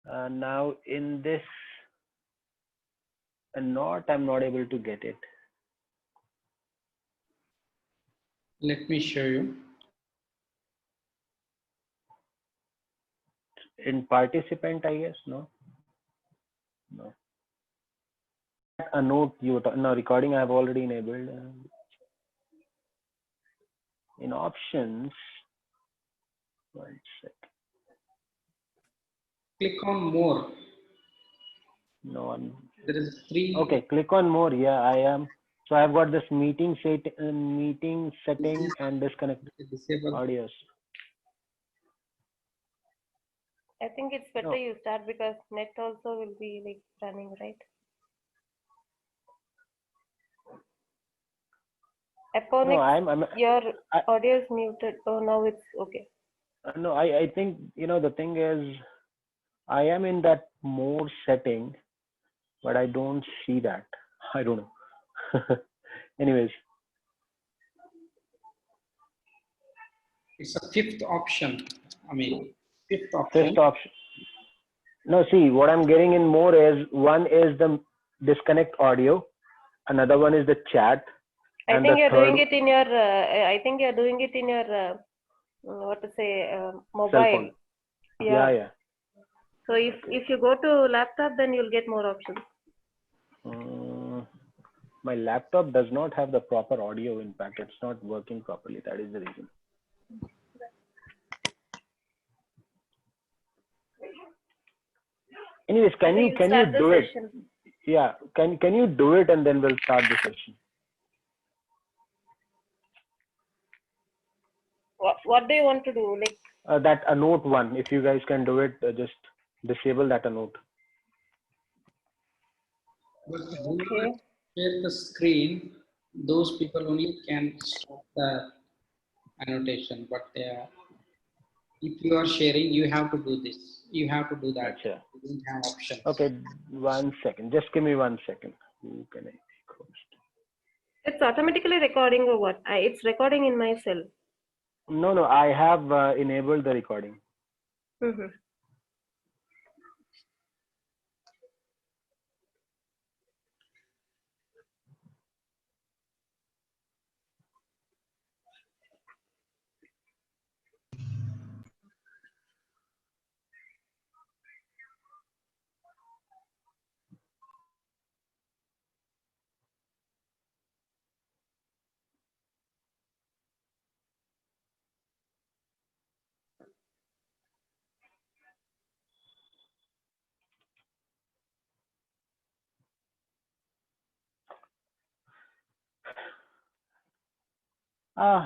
Now in this not, I'm not able to get it. Let me show you. In participant, I guess. No. A note you no recording I have already enabled. In options, one sec. Click on more. No, there is 3. Okay, click on more. Yeah, I am. So I've got this meeting setting and disconnect Disable. audios. I think it's better you start because net also will be like running, right? Aponix, your audio is muted. Oh, now it's okay. No, I think, the thing is, I am in that more setting, but I don't see that. I don't know. Anyways. It's a fifth option. Fifth option. No, see, what I'm getting in more is, one is the disconnect audio, another one is the chat. I think you're doing it in your. I think you're doing it in your. What to say? Mobile. Cell phone. Yeah. So if you go to laptop, then you'll get more options. My laptop does not have the proper audio. In fact, it's not working properly. That is the reason. Anyways, can you do it? Yeah, can you do it and then we'll start the session. What do you want to do? Like that a note one. If you guys can do it, just disable that a note. But okay. Share the screen. Those people only can stop the annotation. But if you are sharing, you have to do this. You have to do that. Gotcha. You don't have options. Okay, 1 second. Just give me 1 second. Who can I host? It's automatically recording or what? It's recording in my cell. No. I have enabled the recording. Mm-hmm.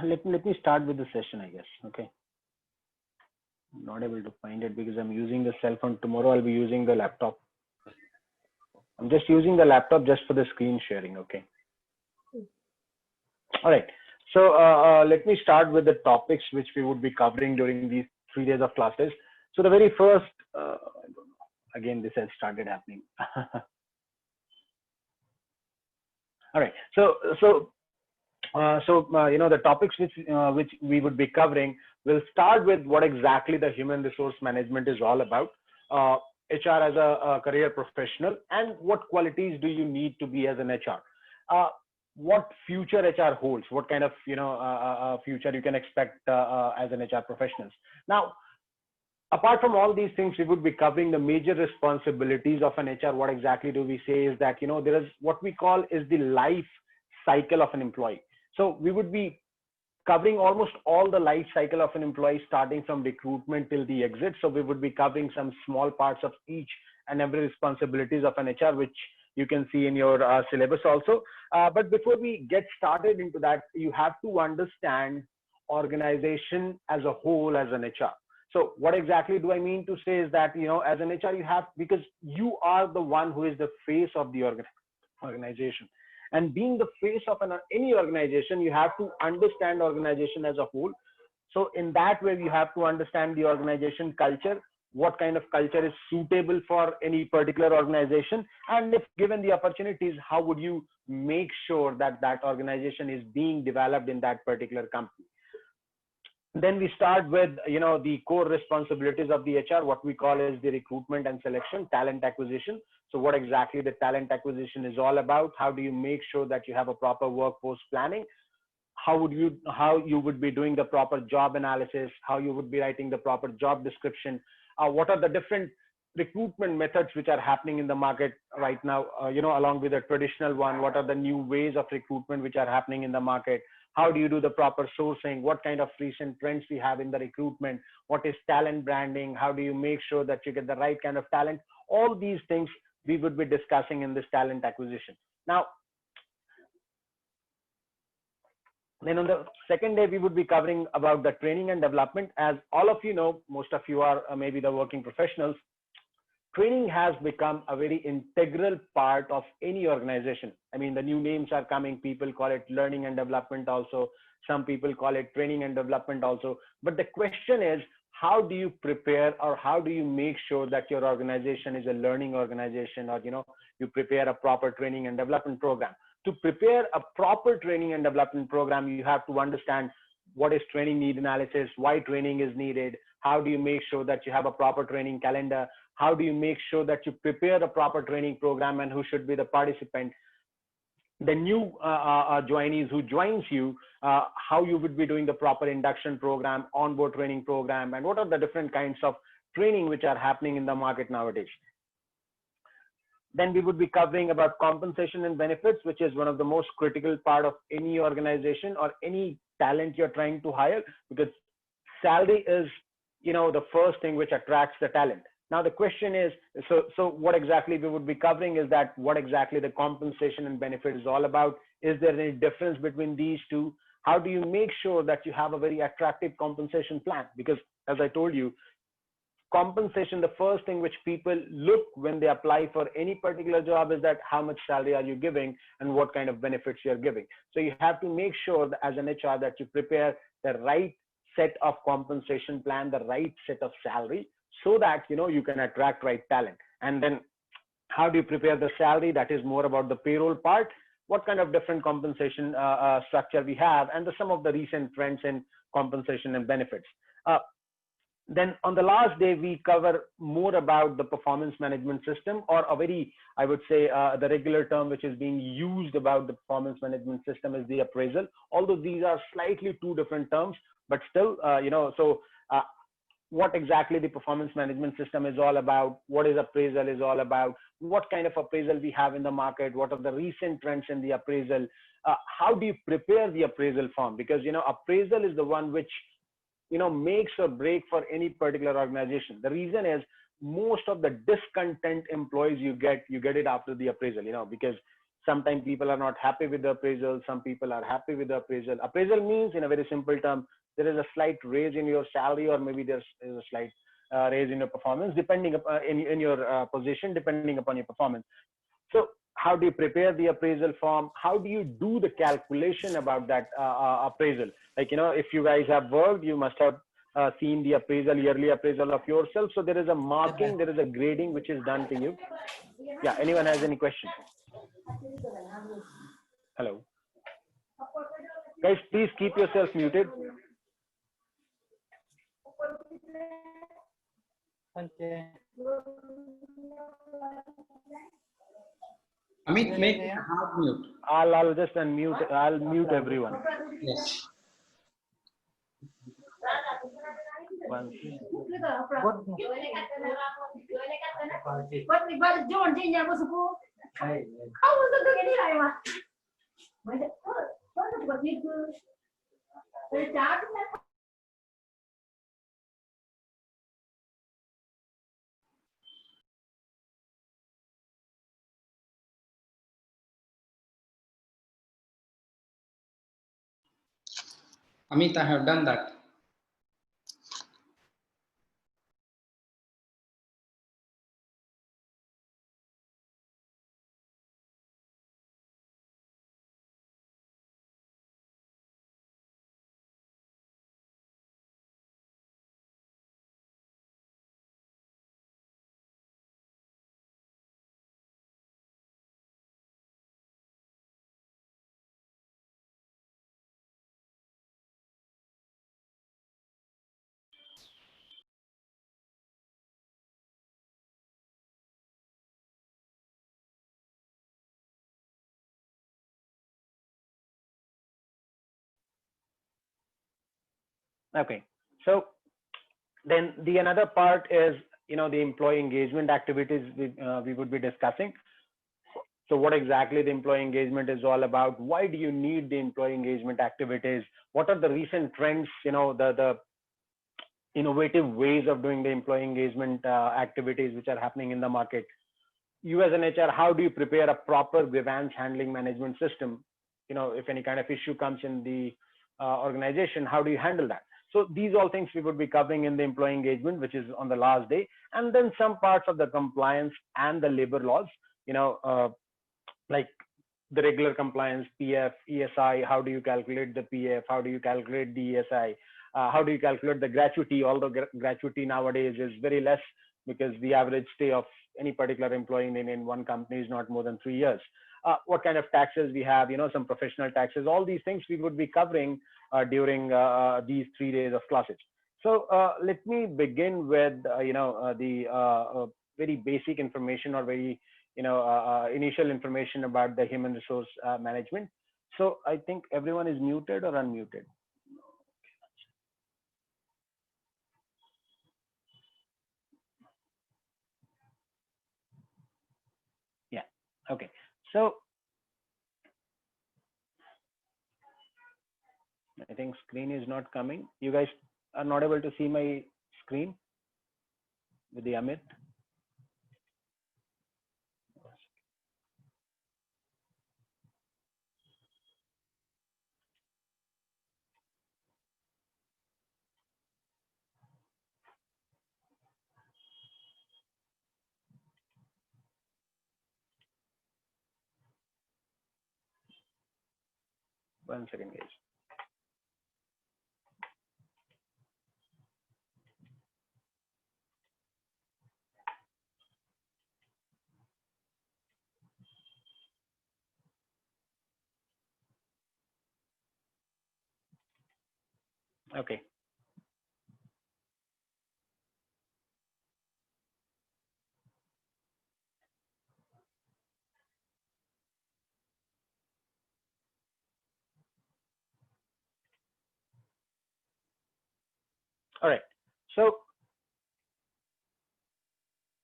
Let me start with the session, I guess. Okay. I'm not able to find it because I'm using the cell phone. Tomorrow I'll be using the laptop. I'm just using the laptop just for the screen sharing. Okay. All right. So let me start with the topics which we would be covering during these 3 days of classes. So the very first, again, this has started happening. All right. So the topics which we would be covering will start with what exactly the human resource management is all about, HR as a career professional, and what qualities do you need to be as an HR, what future HR holds, what kind of future you can expect as an HR professional. Now, apart from all these things, we would be covering the major responsibilities of an HR. What exactly do we say is that there is what we call is the life cycle of an employee. So we would be covering almost all the life cycle of an employee, starting from recruitment till the exit. So we would be covering some small parts of each and every responsibilities of an HR, which you can see in your syllabus also. But before we get started into that, you have to understand organization as a whole as an HR. So what exactly do I mean to say is that, as an HR, you have, because you are the one who is the face of the organization. And being the face of any organization, you have to understand organization as a whole. So in that way, you have to understand the organization culture, what kind of culture is suitable for any particular organization. And if given the opportunities, how would you make sure that that organization is being developed in that particular company? Then we start with the core responsibilities of the HR, what we call as the recruitment and selection, talent acquisition. So what exactly the talent acquisition is all about? How do you make sure that you have a proper workforce planning? How you would be doing the proper job analysis, how you would be writing the proper job description, what are the different recruitment methods which are happening in the market right now, along with the traditional one, what are the new ways of recruitment which are happening in the market, how do you do the proper sourcing, what kind of recent trends we have in the recruitment, what is talent branding, how do you make sure that you get the right kind of talent. All these things we would be discussing in this talent acquisition. Now, then on the second day, we would be covering about the training and development. As all of you know, most of you are maybe the working professionals, training has become a very integral part of any organization. I mean, the new names are coming. People call it learning and development also. Some people call it training and development also. But the question is, how do you prepare, or how do you make sure that your organization is a learning organization, or you prepare a proper training and development program? To prepare a proper training and development program, you have to understand what is training need analysis, why training is needed, how do you make sure that you have a proper training calendar, how do you make sure that you prepare a proper training program, and who should be the participant, the new joinees who joins you, how you would be doing the proper induction program, onboard training program, and what are the different kinds of training which are happening in the market nowadays. Then we would be covering about compensation and benefits, which is one of the most critical part of any organization or any talent you're trying to hire, because salary is, the first thing which attracts the talent. Now the question is, so what exactly we would be covering is that what exactly the compensation and benefit is all about. Is there any difference between these two? How do you make sure that you have a very attractive compensation plan? Because as I told you, compensation, the first thing which people look when they apply for any particular job is that how much salary are you giving and what kind of benefits you're giving. So you have to make sure that as an HR that you prepare the right set of compensation plan, the right set of salary, so that you can attract right talent. And then how do you prepare the salary? That is more about the payroll part. What kind of different compensation structure we have, and some of the recent trends in compensation and benefits. Then on the last day, we cover more about the performance management system, or a very, I would say, the regular term which is being used about the performance management system is the appraisal. Although these are slightly two different terms, but still, what exactly the performance management system is all about, what is appraisal is all about, what kind of appraisal we have in the market, what are the recent trends in the appraisal, how do you prepare the appraisal form? Because, appraisal is the one which makes or break for any particular organization. The reason is most of the discontent employees you get it after the appraisal, because sometimes people are not happy with the appraisal, some people are happy with the appraisal. Appraisal means, in a very simple term, there is a slight raise in your salary, or maybe there's a slight raise in your performance, depending upon in your position, depending upon your performance. So how do you prepare the appraisal form? How do you do the calculation about that appraisal? Like, if you guys have worked, you must have seen the appraisal, yearly appraisal of yourself. So there is a marking, there is a grading which is done to you. Yeah, anyone has any question? Hello. Guys, please keep yourself muted. Okay. Amit, make it hard mute. I'll just unmute. I'll mute everyone. Yes. One. Amit, I have done that. Okay. So then the another part is, the employee engagement activities we would be discussing. So what exactly the employee engagement is all about? Why do you need the employee engagement activities? What are the recent trends? The innovative ways of doing the employee engagement activities which are happening in the market. You as an HR, how do you prepare a proper grievance handling management system? If any kind of issue comes in the organization, how do you handle that? So these all things we would be covering in the employee engagement, which is on the last day, and then some parts of the compliance and the labor laws. Like the regular compliance, PF, ESI, how do you calculate the PF? How do you calculate the ESI? How do you calculate the gratuity? Although gratuity nowadays is very less because the average stay of any particular employee in one company is not more than 3 years. What kind of taxes we have, some professional taxes, all these things we would be covering during these 3 days of classes. So let me begin with, the very basic information or very initial information about the human resource management. So I think everyone is muted or unmuted. Yeah. Okay. So I think screen is not coming. You guys are not able to see my screen with the Amit. One second, guys. Okay. All right. So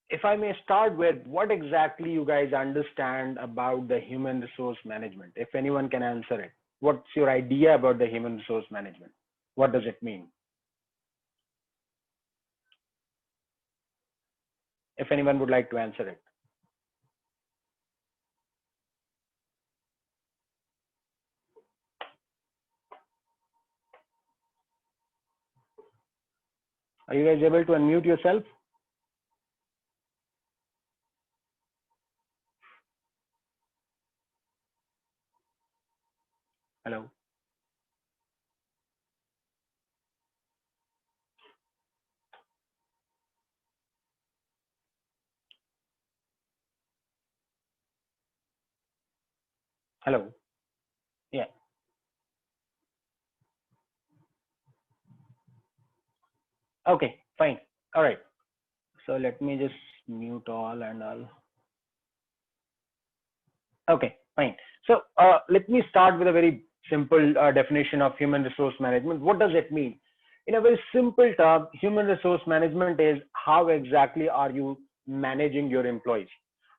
if I may start with what exactly you guys understand about the human resource management, if anyone can answer it, what's your idea about the human resource management? What does it mean? If anyone would like to answer it. Are you guys able to unmute yourself? Hello. Hello. Yeah. Okay, fine. All right. So let me just mute all and all. Okay, fine. So let me start with a very simple definition of human resource management. What does it mean? In a very simple term, human resource management is how exactly are you managing your employees?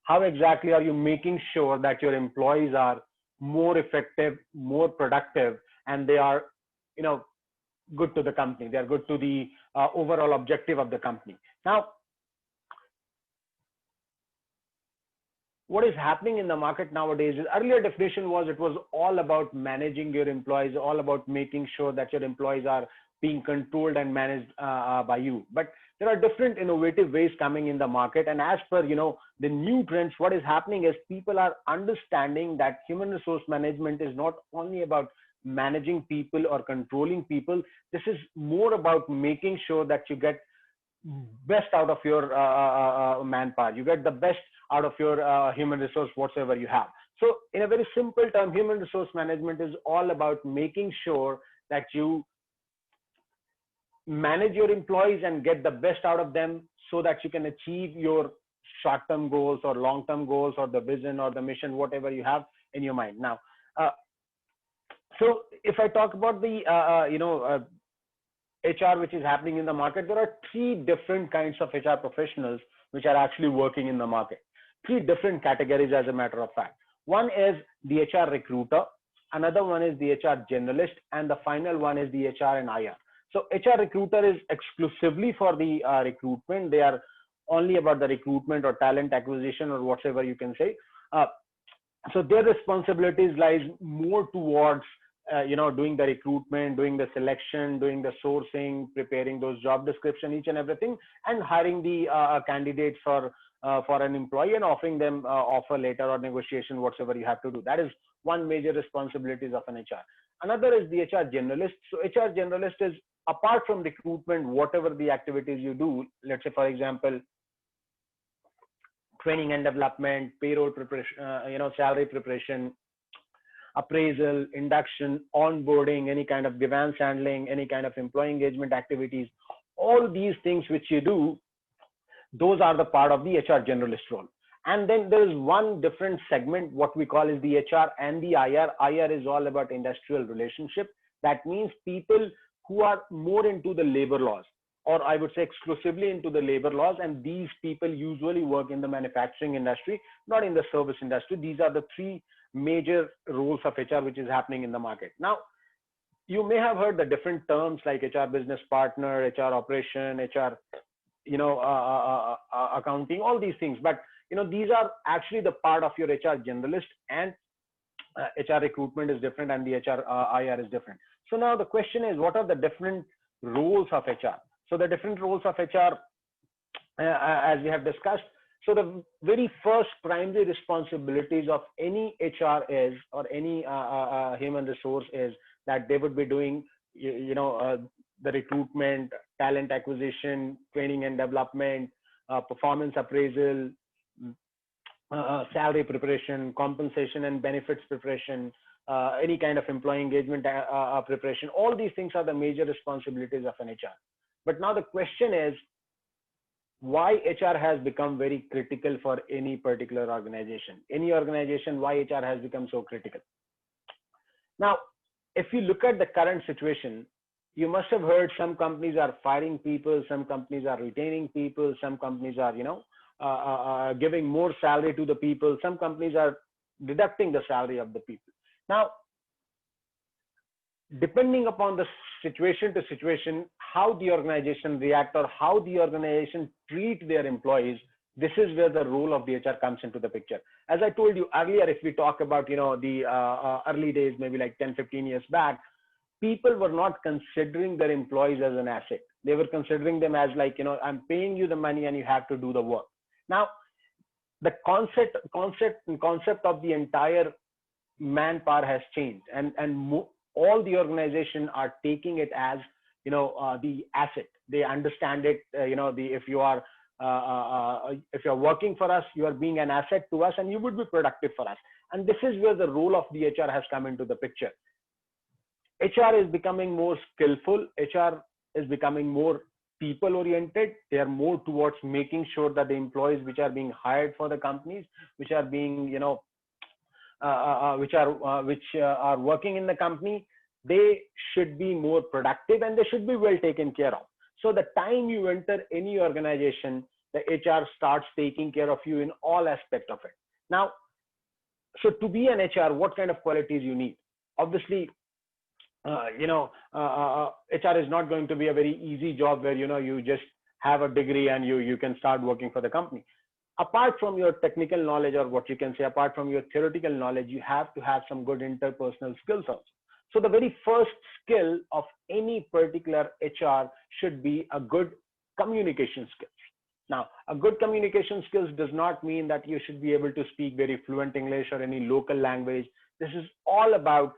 How exactly are you making sure that your employees are more effective, more productive, and they are, you know, good to the company. They are good to the overall objective of the company. Now, what is happening in the market nowadays is earlier definition was it was all about managing your employees, all about making sure that your employees are being controlled and managed by you. But there are different innovative ways coming in the market. And as per, the new trends, what is happening is people are understanding that human resource management is not only about managing people or controlling people. This is more about making sure that you get best out of your manpower. You get the best out of your human resource whatsoever you have. So in a very simple term, human resource management is all about making sure that you manage your employees and get the best out of them so that you can achieve your short-term goals or long-term goals or the vision or the mission, whatever you have in your mind. Now, so if I talk about the HR which is happening in the market, there are three different kinds of HR professionals which are actually working in the market. Three different categories, as a matter of fact. One is the HR recruiter, another one is the HR generalist, and the final one is the HR and IR. So HR recruiter is exclusively for the recruitment. They are only about the recruitment or talent acquisition or whatever you can say. So their responsibilities lies more towards doing the recruitment, doing the selection, doing the sourcing, preparing those job description, each and everything, and hiring the candidates for an employee and offering them offer letter or negotiation, whatever you have to do. That is one major responsibilities of an HR. Another is the HR generalist. So HR generalist is apart from recruitment, whatever the activities you do, let's say for example, training and development, payroll preparation, salary preparation, appraisal, induction, onboarding, any kind of grievance handling, any kind of employee engagement activities, all these things which you do, those are the part of the HR generalist role. And then there is one different segment, what we call is the HR and the IR. IR is all about industrial relationship. That means people who are more into the labor laws, or I would say exclusively into the labor laws. And these people usually work in the manufacturing industry, not in the service industry. These are the three major roles of HR which is happening in the market. Now, you may have heard the different terms like HR business partner, HR operation, HR, accounting, all these things. But, these are actually the part of your HR generalist, and HR recruitment is different and the HR IR is different. So now the question is, what are the different roles of HR? So the different roles of HR, as we have discussed. So the very first primary responsibilities of any HR is, or any human resource is, that they would be doing, the recruitment, talent acquisition, training and development, performance appraisal, salary preparation, compensation and benefits preparation, any kind of employee engagement preparation. All these things are the major responsibilities of an HR. But now the question is, why HR has become very critical for any particular organization? Any organization, why HR has become so critical? Now, if you look at the current situation, you must have heard some companies are firing people, some companies are retaining people, some companies are, giving more salary to the people, some companies are deducting the salary of the people. Now, depending upon the situation to situation, how the organization react or how the organization treat their employees, this is where the role of the HR comes into the picture. As I told you earlier, if we talk about, the early days, maybe like 10, 15 years back, people were not considering their employees as an asset. They were considering them as like, I'm paying you the money and you have to do the work. Now, the concept of the entire manpower has changed, and all the organization are taking it as, the asset. They understand it. If you're working for us, you are being an asset to us, and you would be productive for us. And this is where the role of the HR has come into the picture. HR is becoming more skillful. HR is becoming more people oriented. They are more towards making sure that the employees which are being hired for the companies, which are being, which are working in the company, they should be more productive and they should be well taken care of. So the time you enter any organization, the HR starts taking care of you in all aspects of it. Now, so to be an HR, what kind of qualities you need? Obviously, HR is not going to be a very easy job where, you just have a degree and you can start working for the company. Apart from your technical knowledge, or what you can say, apart from your theoretical knowledge, you have to have some good interpersonal skills also. So the very first skill of any particular HR should be a good communication skills. Now, a good communication skills does not mean that you should be able to speak very fluent English or any local language. This is all about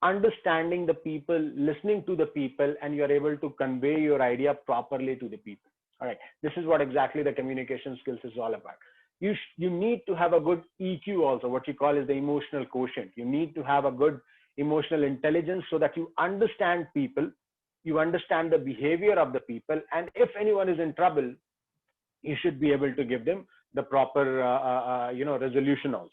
understanding the people, listening to the people, and you're able to convey your idea properly to the people. All right. This is what exactly the communication skills is all about. You need to have a good EQ also, what you call is the emotional quotient. You need to have a good emotional intelligence so that you understand people, you understand the behavior of the people, and if anyone is in trouble, you should be able to give them the proper, resolution also.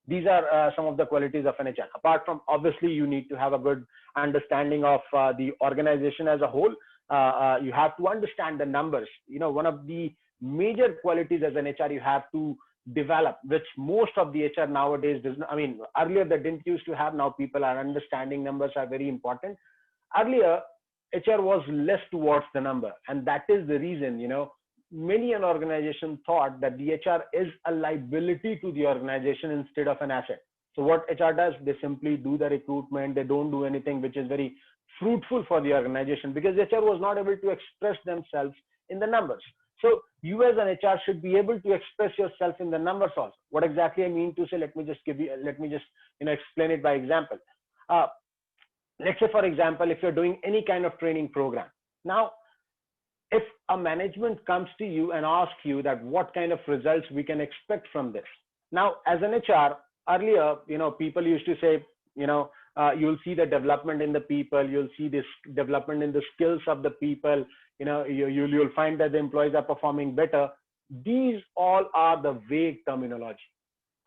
These are some of the qualities of an HR. Apart from, obviously, you need to have a good understanding of the organization as a whole. You have to understand the numbers. One of the major qualities as an HR you have to develop, which most of the HR nowadays does not. I mean, earlier they didn't used to have. Now people are understanding numbers are very important. Earlier, HR was less towards the number, and that is the reason, many an organization thought that the HR is a liability to the organization instead of an asset. So what HR does, they simply do the recruitment. They don't do anything which is very fruitful for the organization, because HR was not able to express themselves in the numbers. So you as an HR should be able to express yourself in the numbers also. What exactly I mean to say, let me just explain it by example. Uh, let's say, for example, if you're doing any kind of training program. Now, if a management comes to you and asks you that what kind of results we can expect from this. Now, as an HR, earlier, people used to say, you'll see the development in the people, you'll see this development in the skills of the people, you'll find that the employees are performing better. These all are the vague terminology.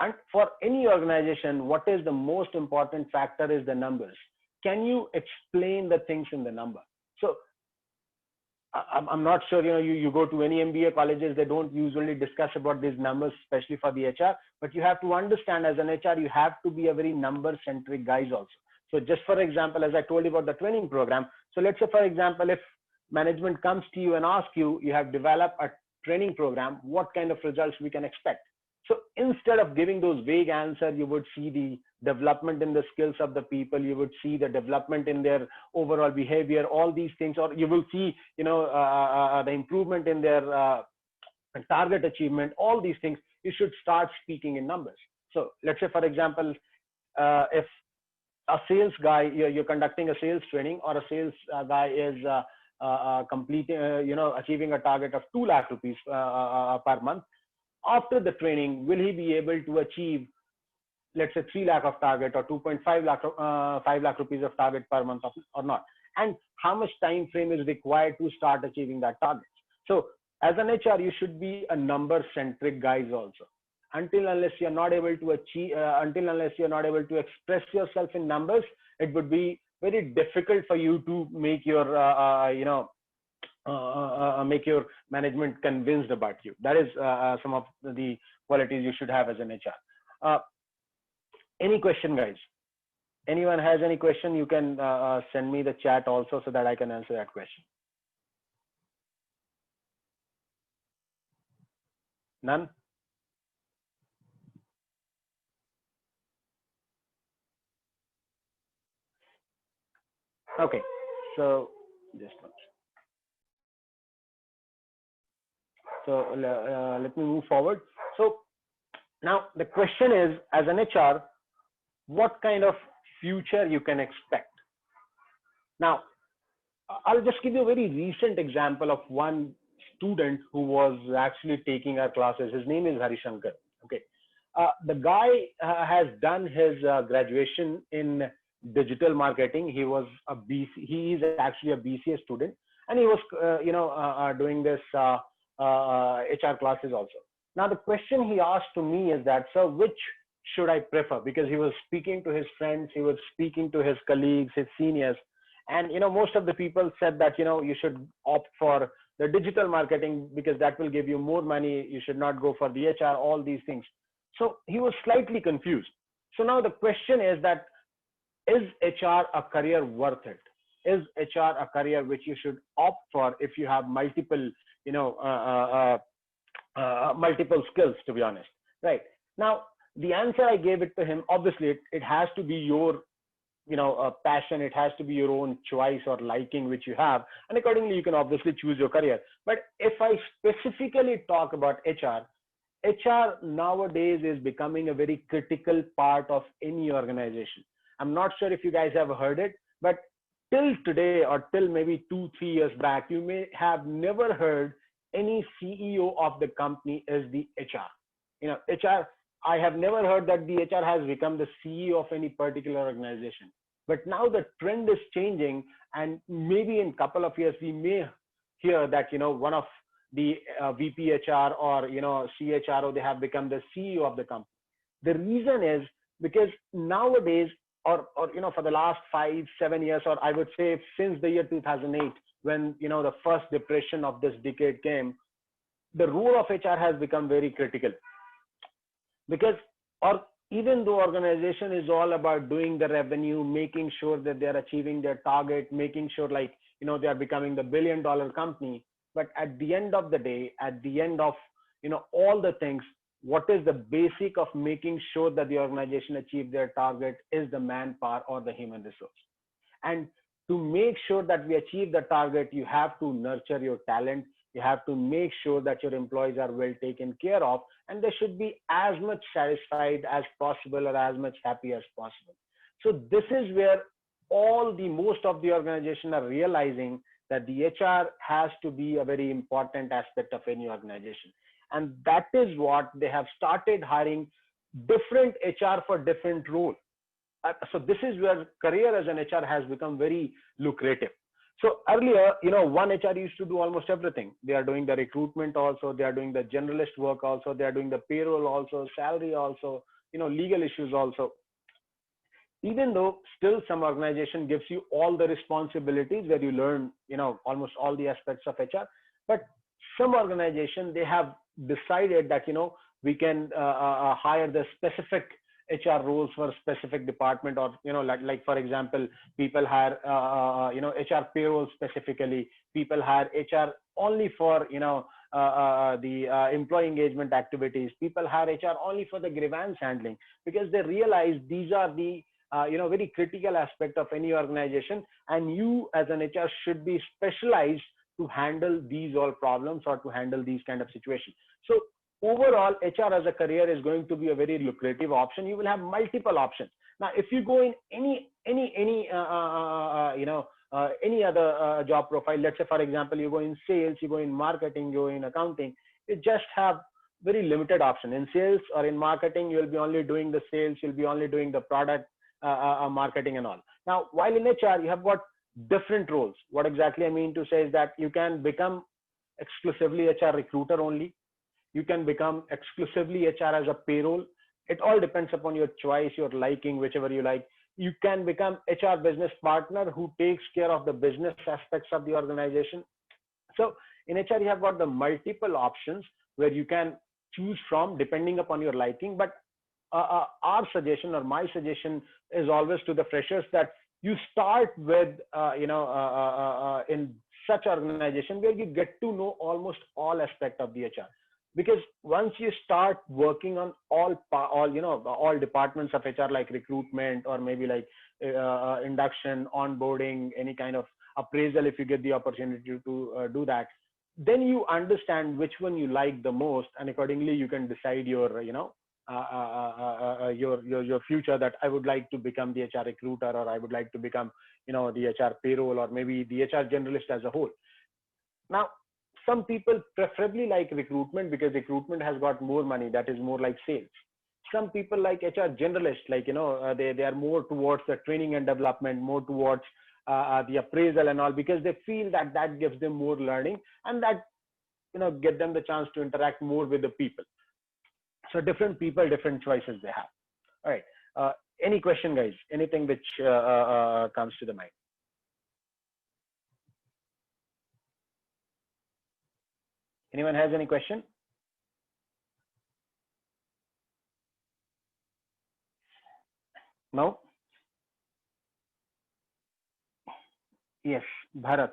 And for any organization, what is the most important factor is the numbers. Can you explain the things in the number? So I'm not sure, you go to any MBA colleges, they don't usually discuss about these numbers, especially for the HR, but you have to understand as an HR, you have to be a very number centric guys also. So just for example, as I told you about the training program. So let's say, for example, if management comes to you and asks you, you have developed a training program, what kind of results we can expect? So instead of giving those vague answers, you would see the development in the skills of the people, you would see the development in their overall behavior, all these things, or you will see, the improvement in their target achievement, all these things. You should start speaking in numbers. So let's say, for example, if a sales guy, you're conducting a sales training, or a sales guy is completing, achieving a target of 2 lakh rupees per month. After the training, will he be able to achieve, let's say, 3 lakh of target, or 2.5 lakh, 5 lakh rupees of target per month, or not? And how much time frame is required to start achieving that target? So as an HR, you should be a number centric guys also. Unless you're not able to express yourself in numbers, it would be very difficult for you to make your, make your management convinced about you. That is some of the qualities you should have as an HR. Any question, guys? Anyone has any question, you can send me the chat also, so that I can answer that question. None? Okay, so just one. So let me move forward. So now the question is, as an HR, what kind of future you can expect? Now, I'll just give you a very recent example of one student who was actually taking our classes. His name is Harishankar. Okay, the guy has done his graduation in digital marketing. He was a BC. He is actually a BCA student, and he was, doing this HR classes also. Now, the question he asked to me is that, sir, which should I prefer? Because he was speaking to his friends, he was speaking to his colleagues, his seniors, and most of the people said that you should opt for the digital marketing because that will give you more money. You should not go for the HR. All these things. So he was slightly confused. So now the question is that, is HR a career worth it? Is HR a career which you should opt for if you have multiple, multiple skills, to be honest, right? Now, the answer I gave it to him, obviously, it has to be your, passion. It has to be your own choice or liking which you have, and accordingly, you can obviously choose your career. But if I specifically talk about HR nowadays is becoming a very critical part of any organization. I'm not sure if you guys have heard it, but till today, or till maybe 2-3 years back, you may have never heard any CEO of the company is the HR. HR, I have never heard that the HR has become the CEO of any particular organization. But now the trend is changing, and maybe in a couple of years, we may hear that, one of the VP HR or, CHRO, they have become the CEO of the company. The reason is because nowadays or for the last 5 7 years, or I would say since the year 2008, when the first depression of this decade came, the role of HR has become very critical. Because, or even though organization is all about doing the revenue, making sure that they are achieving their target, making sure they are becoming the $1 billion company, but at the end of the day, at the end of all the things, what is the basic of making sure that the organization achieve their target is the manpower or the human resource. And to make sure that we achieve the target, you have to nurture your talent. You have to make sure that your employees are well taken care of, and they should be as much satisfied as possible or as much happy as possible. So this is where most of the organization are realizing that the HR has to be a very important aspect of any organization. And that is what they have started hiring different HR for different roles. So this is where career as an HR has become very lucrative. So earlier, one HR used to do almost everything. They are doing the recruitment also, they are doing the generalist work also, they are doing the payroll also, salary also, legal issues also. Even though still some organization gives you all the responsibilities where you learn, almost all the aspects of HR, but some organization, they have decided that, we can hire the specific HR roles for a specific department, or like for example, people hire HR payroll specifically. People hire HR only for the employee engagement activities. People hire HR only for the grievance handling, because they realize these are the very critical aspect of any organization, and you as an HR should be specialized to handle these all problems or to handle these kind of situations. So overall, HR as a career is going to be a very lucrative option. You will have multiple options. Now, if you go in any other job profile, let's say for example, you go in sales, you go in marketing, you go in accounting, you just have very limited option. In sales or in marketing, you'll be only doing the sales, you'll be only doing the product marketing and all. Now, while in HR, you have got different roles. What exactly I mean to say is that you can become exclusively HR recruiter only. You can become exclusively HR as a payroll. It all depends upon your choice, your liking, whichever you like. You can become HR business partner who takes care of the business aspects of the organization. So in HR, you have got the multiple options where you can choose from depending upon your liking. But our suggestion or my suggestion is always to the freshers that you start with, in such organization where you get to know almost all aspect of the HR. Because once you start working on all departments of HR, like recruitment or maybe like induction, onboarding, any kind of appraisal, if you get the opportunity to do that, then you understand which one you like the most, and accordingly you can decide your your future, that I would like to become the HR recruiter, or I would like to become the HR payroll, or maybe the HR generalist as a whole. Now, some people preferably like recruitment because recruitment has got more money, that is more like sales. Some people like HR generalist, like they are more towards the training and development, more towards the appraisal and all, because they feel that that gives them more learning, and that get them the chance to interact more with the people. So different people, different choices they have. All right, any question, guys? Anything which comes to the mind? Anyone has any question? No? Yes, Bharat.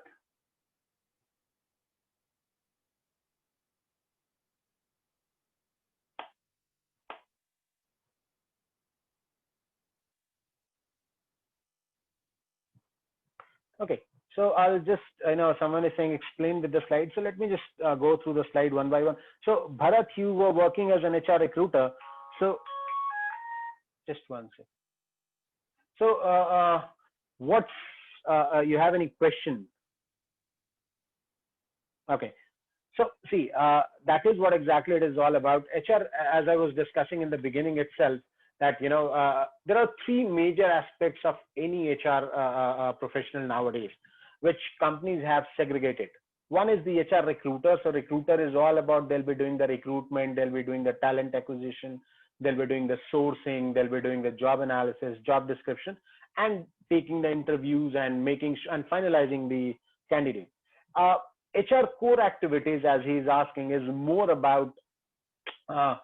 Okay, so I'll just, someone is saying explain with the slide. So let me just go through the slide one by one. So Bharat, you were working as an HR recruiter. So just one second. So what's, you have any question? Okay. So see, that is what exactly it is all about. HR, as I was discussing in the beginning itself, that there are three major aspects of any HR professional nowadays, which companies have segregated. One is the HR recruiter. So recruiter is all about, they'll be doing the recruitment, they'll be doing the talent acquisition, they'll be doing the sourcing, they'll be doing the job analysis, job description, and taking the interviews and and finalizing the candidate. uh, HR core activities, as he's asking, is more about uh,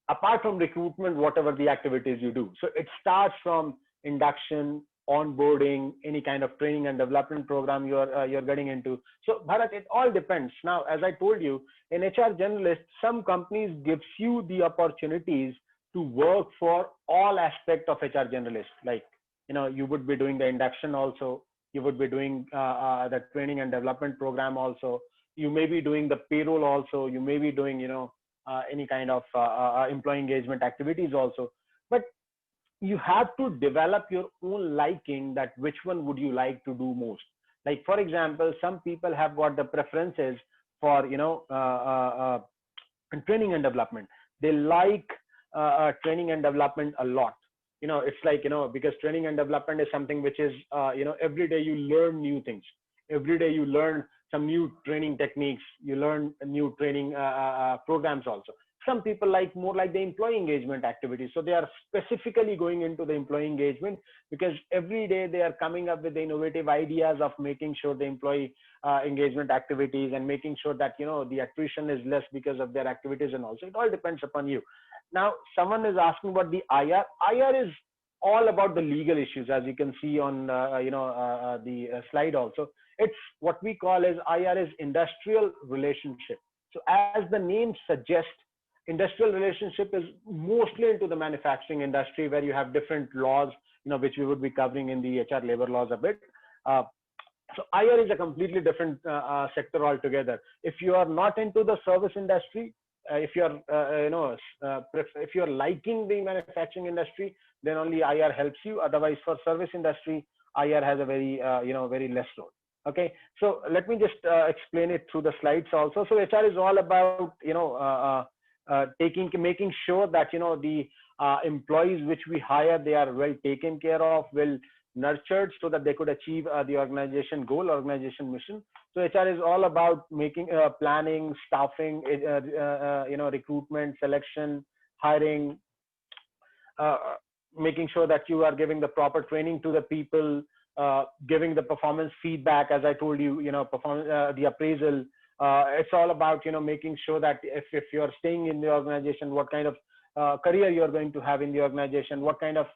apart from recruitment, whatever the activities you do. So it starts from induction, onboarding, any kind of training and development program you're getting into. So Bharat, it all depends. Now, as I told you, in HR generalist, some companies gives you the opportunities to work for all aspect of HR generalist. Like, you would be doing the induction also. You would be doing the training and development program also. You may be doing the payroll also. You may be doing, any kind of employee engagement activities also. But you have to develop your own liking, that which one would you like to do most. Like, for example, some people have got the preferences for, training and development. They like training and development a lot. It's like, because training and development is something which is, every day you learn new things. Every day you learn some new training techniques. You learn new training programs also. Some people like more like the employee engagement activities. So they are specifically going into the employee engagement, because every day they are coming up with the innovative ideas of making sure the employee engagement activities, and making sure that, the attrition is less because of their activities. And also it all depends upon you. Now, someone is asking about the IR. IR is all about the legal issues, as you can see on the slide also. It's what we call as IR is industrial relationship. So as the name suggests, industrial relationship is mostly into the manufacturing industry, where you have different laws, which we would be covering in the HR labor laws a bit. So IR is a completely different sector altogether. If you are not into the service industry, if you're if you're liking the manufacturing industry, then only IR helps you. Otherwise, for service industry, IR has a very very less role. Okay, so let me just explain it through the slides also. So HR is all about making sure that the employees which we hire, they are well taken care of, well nurtured, so that they could achieve the organization goal, organization mission. So HR is all about making planning, staffing, recruitment, selection, hiring, making sure that you are giving the proper training to the people, giving the performance feedback, as I told you, the appraisal. It's all about making sure that if you're staying in the organization, what kind of career you're going to have in the organization, what kind of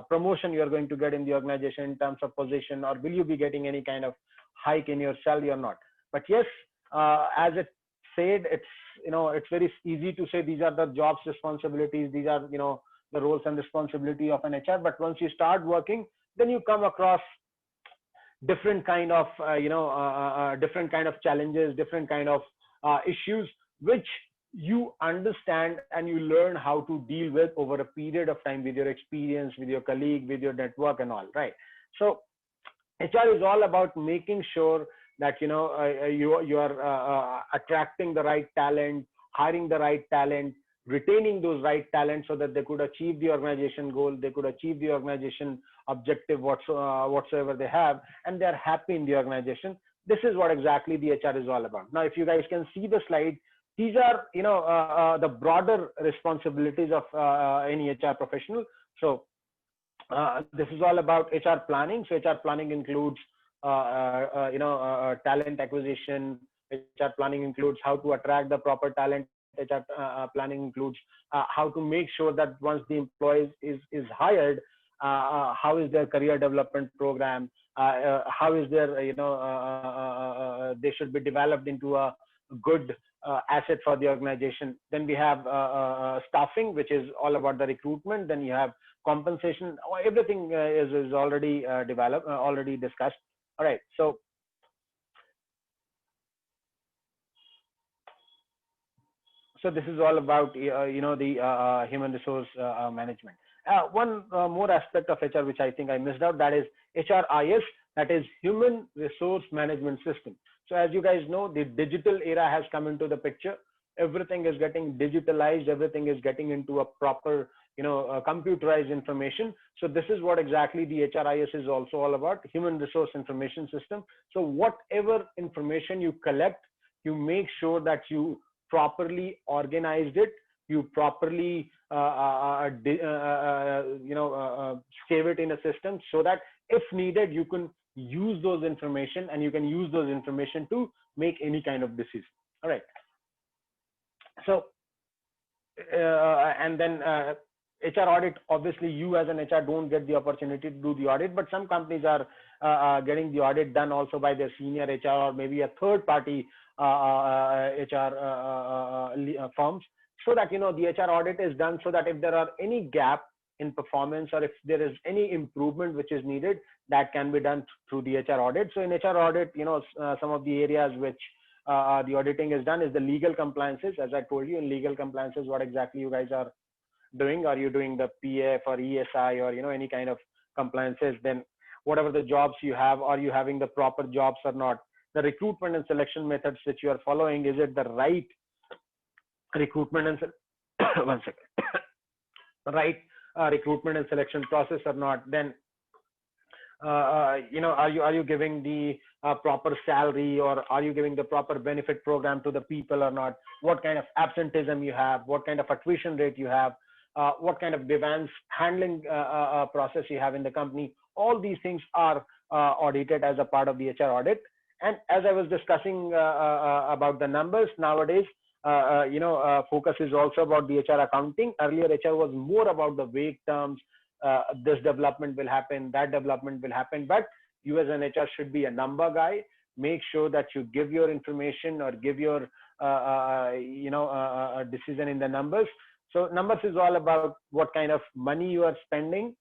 promotion you're going to get in the organization in terms of position, or will you be getting any kind of hike in your salary or not. But yes, as it said, it's very easy to say these are the jobs responsibilities, these are the roles and responsibility of an HR. But once you start working, then you come across different kind of different kind of challenges, different kind of issues, which you understand and you learn how to deal with over a period of time, with your experience, with your colleague, with your network and all, right? So HR is all about making sure that you are attracting the right talent, hiring the right talent, retaining those right talents, so that they could achieve the organization goal, they could achieve the organization objective whatsoever they have, and they're happy in the organization. This is what exactly the HR is all about. Now, if you guys can see the slide, these are the broader responsibilities of any HR professional. So this is all about HR planning. So HR planning includes talent acquisition. HR planning includes how to attract the proper talent. HR planning includes how to make sure that once the employee is hired, how is their career development program, how is their they should be developed into a good asset for the organization. Then we have staffing, which is all about the recruitment. Then you have compensation. Everything is already developed, already discussed. All right, so this is all about the human resource management. One more aspect of HR which I think I missed out, that is HRIS, that is Human Resource Management System. So as you guys know, the digital era has come into the picture. Everything is getting digitalized. Everything is getting into a proper, computerized information. So this is what exactly the HRIS is also all about, Human Resource Information System. So whatever information you collect, you make sure that you properly organized it, you properly save it in a system so that if needed you can use those information, and you can use those information to make any kind of decision. All right. So and then HR audit, obviously you as an HR don't get the opportunity to do the audit, but some companies are getting the audit done also by their senior HR or maybe a third party HR firms, so that the HR audit is done, so that if there are any gap in performance or if there is any improvement which is needed, that can be done through the HR audit. So in HR audit, some of the areas which the auditing is done is the legal compliances. As I told you, in legal compliances, what exactly you guys are doing? Are you doing the PF or ESI or any kind of compliances? Then whatever the jobs you have, are you having the proper jobs or not? The recruitment and selection methods which you are following, is it the right recruitment and one second right recruitment and selection process or not? Then are you giving the proper salary, or are you giving the proper benefit program to the people or not? What kind of absenteeism you have, what kind of attrition rate you have, what kind of demands handling process you have in the company. All these things are audited as a part of the HR audit. And as I was discussing about the numbers nowadays, focus is also about the HR accounting. Earlier HR was more about the vague terms. This development will happen, that development will happen, but you as an HR should be a number guy. Make sure that you give your information or give your decision in the numbers. So numbers is all about what kind of money you are spending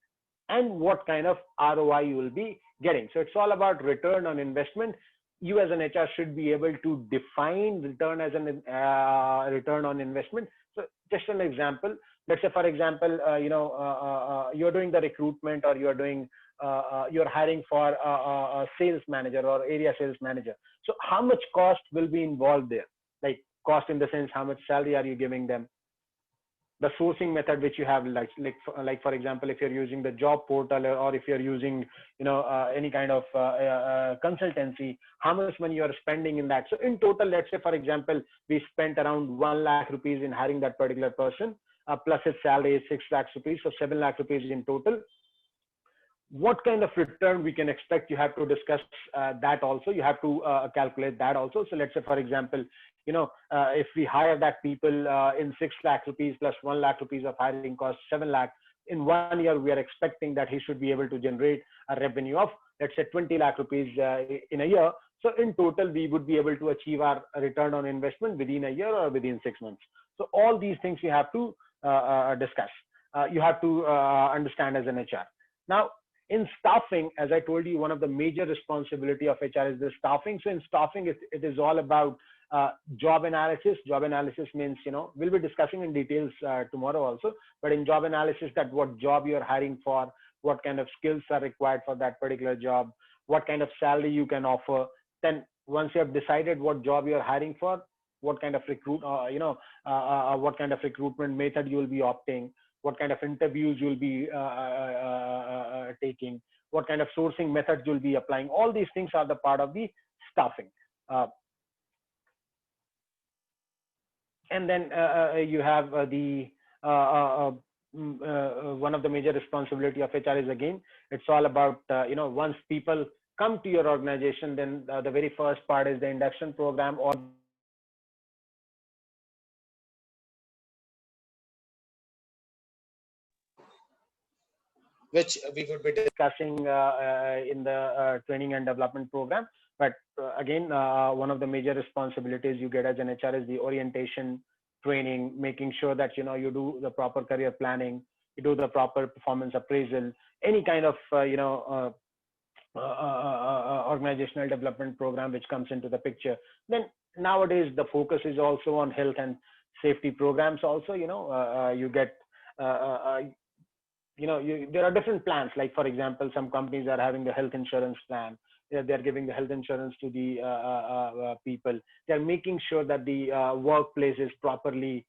and what kind of ROI you will be getting. So it's all about return on investment. You as an HR should be able to define return as an return on investment. So just an example, let's say for example, you're doing the recruitment, or you're doing you're hiring for a sales manager or area sales manager. So how much cost will be involved there? Like cost in the sense, how much salary are you giving them? The sourcing method which you have, like for example, if you're using the job portal, or if you're using any kind of consultancy, how much money you are spending in that. So in total, let's say for example, we spent around 1 lakh rupees in hiring that particular person, plus his salary is 6 lakhs rupees, so 7 lakh rupees in total. What kind of return we can expect? You have to discuss that also. You have to calculate that also. So let's say for example, if we hire that people in 6 lakh rupees plus 1 lakh rupees of hiring cost, 7 lakh, in 1 year we are expecting that he should be able to generate a revenue of, let's say, 20 lakh rupees in a year. So in total we would be able to achieve our return on investment within a year or within 6 months. So all these things you have to discuss. You have to understand as an HR. Now in staffing, as I told you, one of the major responsibility of HR is the staffing. So in staffing, it is all about job analysis. Job analysis means, we'll be discussing in details tomorrow also, but in job analysis, that what job you're hiring for, what kind of skills are required for that particular job, what kind of salary you can offer. Then once you have decided what job you're hiring for, what kind of what kind of recruitment method you will be opting, what kind of interviews you'll be taking, what kind of sourcing methods you'll be applying. All these things are the part of the staffing. And then you have the one of the major responsibility of HR is, again, it's all about once people come to your organization, then the very first part is the induction program, or which we would be discussing in the training and development program. But again, one of the major responsibilities you get as an HR is the orientation training, making sure that you do the proper career planning, you do the proper performance appraisal, any kind of organizational development program which comes into the picture. Then nowadays the focus is also on health and safety programs also. You get there are different plans. Like for example, some companies are having the health insurance plan. They're giving the health insurance to the people. They're making sure that the workplace is properly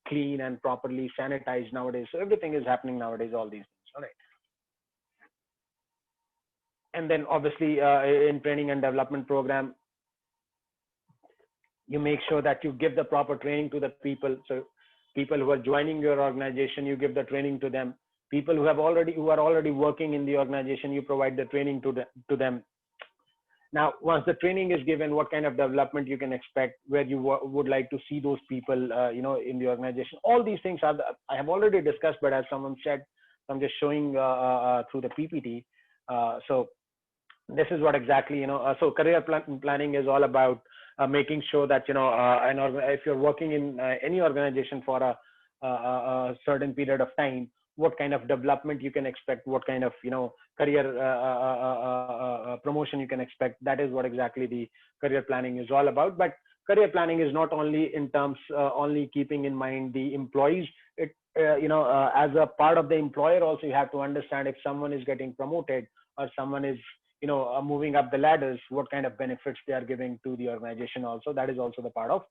clean and properly sanitized nowadays. So everything is happening nowadays, all these things. All right. And then obviously in training and development program, You make sure that you give the proper training to the people. So people who are joining your organization, you give the training to them. People who are already working in the organization, you provide the training to them. Now, once the training is given, what kind of development you can expect, where you would like to see those people, in the organization. All these things I have already discussed, but as someone said, I'm just showing through the PPT. So this is what exactly, so career planning is all about making sure that, if you're working in any organization for a certain period of time, what kind of development you can expect, what kind of, career promotion you can expect. That is what exactly the career planning is all about. But career planning is not only in terms only keeping in mind the employees. It as a part of the employer also, you have to understand if someone is getting promoted or someone is moving up the ladders, what kind of benefits they are giving to the organization. Also, that is also the part of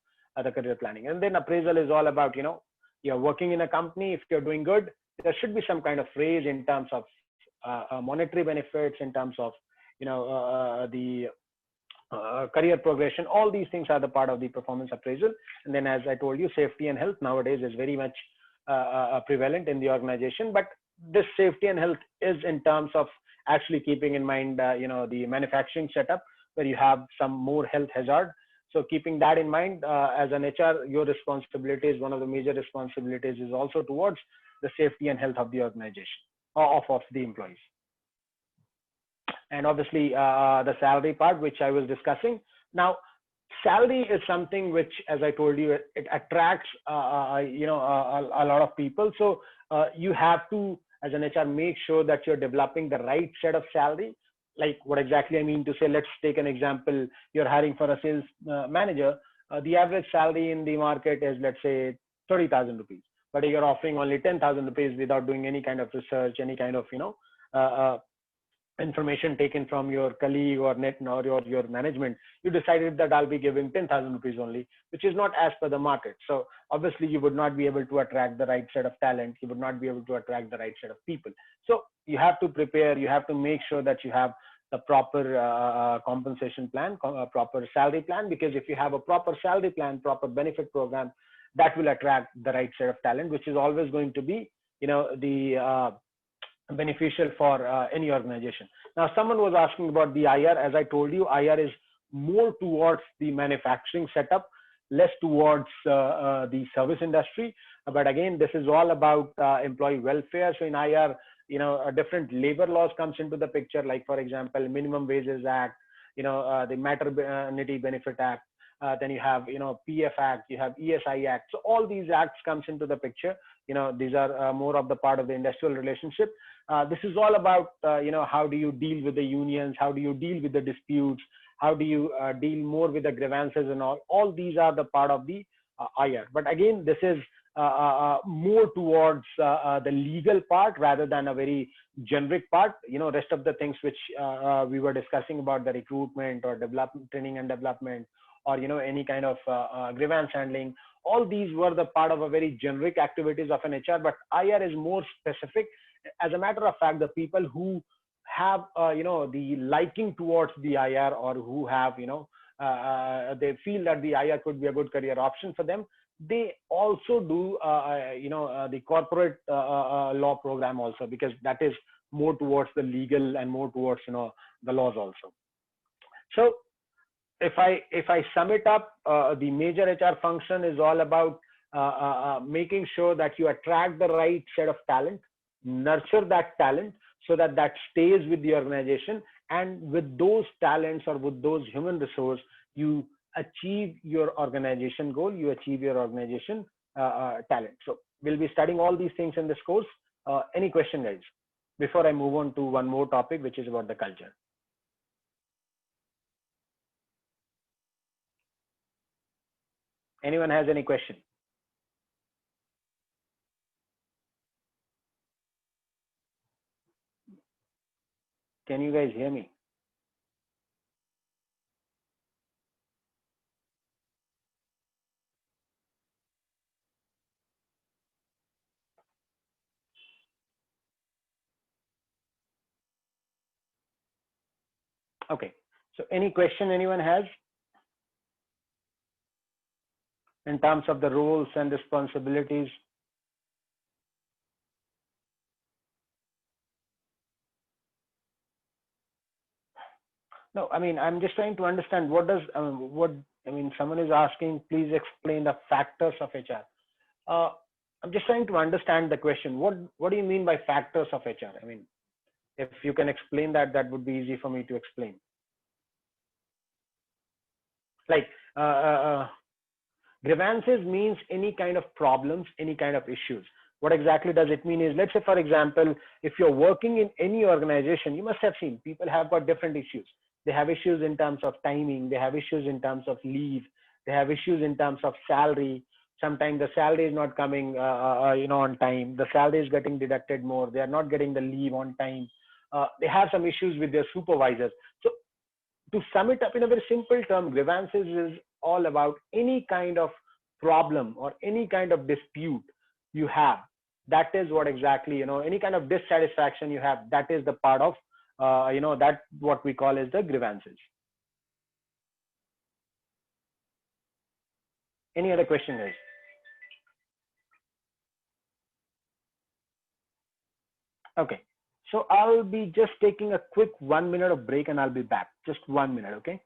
the career planning. And then appraisal is all about, you're working in a company. If you're doing good, there should be some kind of raise in terms of monetary benefits, in terms of the career progression. All these things are the part of the performance appraisal. And then, as I told you, safety and health nowadays is very much prevalent in the organization. But this safety and health is in terms of actually keeping in mind the manufacturing setup, where you have some more health hazard. So keeping that in mind, as an HR, your responsibilities, one of the major responsibilities is also towards the safety and health of the organization, of the employees. And obviously the salary part, which I was discussing. Now, salary is something which, as I told you, it attracts a lot of people. So you have to, as an HR, make sure that you're developing the right set of salary. Like, what exactly I mean to say, let's take an example. You're hiring for a sales manager. The average salary in the market is, let's say, 30,000 rupees, but you're offering only 10,000 rupees without doing any kind of research, any kind of information taken from your colleague or net or your management. You decided that I'll be giving 10,000 rupees only, which is not as per the market. So obviously you would not be able to attract the right set of talent. You would not be able to attract the right set of people. So you have to prepare, you have to make sure that you have the proper compensation plan, proper salary plan, because if you have a proper salary plan, proper benefit program, that will attract the right set of talent, which is always going to be, the beneficial for any organization. Now, someone was asking about the IR. As I told you, IR is more towards the manufacturing setup, less towards the service industry. But again, this is all about employee welfare. So in IR, a different labor laws comes into the picture, like, for example, Minimum Wages Act, the Maternity Benefit Act. Then you have, PF Act, you have ESI Act. So all these acts comes into the picture. These are more of the part of the industrial relationship. This is all about, how do you deal with the unions? How do you deal with the disputes? How do you deal more with the grievances and all? All these are the part of the IR. But again, this is more towards the legal part rather than a very generic part. Rest of the things which we were discussing about the recruitment or development, training and development, or any kind of grievance handling, all these were the part of a very generic activities of an HR. But IR is more specific. As a matter of fact, the people who have the liking towards the IR, or who have they feel that the IR could be a good career option for them, they also do the corporate law program also, because that is more towards the legal and more towards the laws also. So if I sum it up, the major HR function is all about making sure that you attract the right set of talent, nurture that talent so that that stays with the organization, and with those talents or with those human resource, you achieve your organization goal, you achieve your organization talent. So we'll be studying all these things in this course. Any question, guys, before I move on to one more topic, which is about the culture? Anyone has any question? Can you guys hear me? Okay. So any question anyone has? in terms of the roles and responsibilities? No, I mean, I'm just trying to understand what does, I mean, someone is asking, please explain the factors of HR. Uh, I'm just trying to understand the question. What do you mean by factors of HR? I mean, if you can explain that, that would be easy for me to explain. Like, uh, uh, uh, grievances means any kind of problems, any kind of issues. What exactly does it mean is, let's say, for example, if you're working in any organization, you must have seen people have got different issues. They have issues in terms of timing, they have issues in terms of leave, they have issues in terms of salary. Sometimes the salary is not coming, on time. The salary is getting deducted more. They are not getting the leave on time. They have some issues with their supervisors. So to sum it up in a very simple term, grievances is all about any kind of problem or any kind of dispute you have. That is what exactly, any kind of dissatisfaction you have, that is the part of, that what we call as the grievances. Any other question, guys? Okay. So I'll be just taking a quick 1 minute of break and I'll be back. Just 1 minute, okay?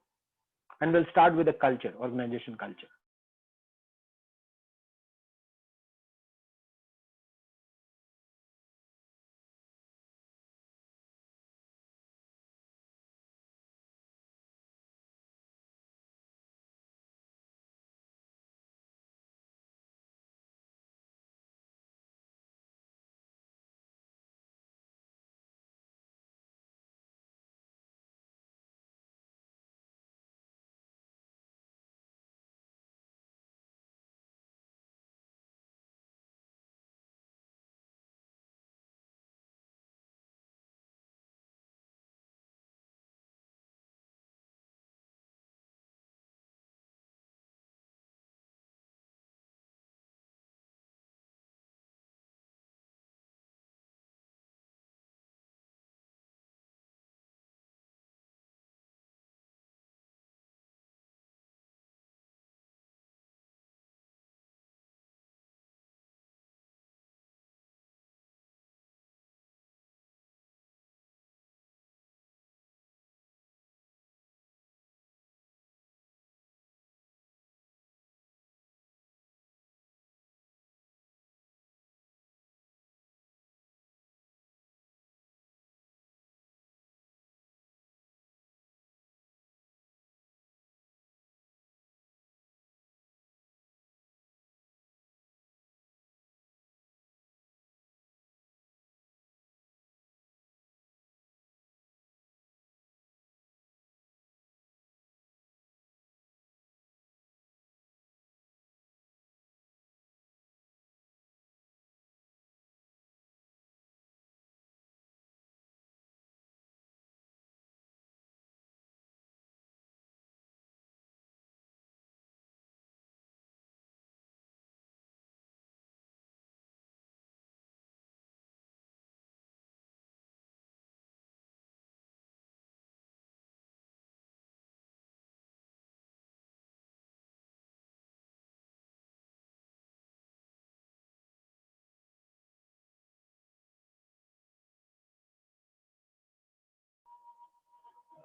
And we'll start with the culture, organization culture.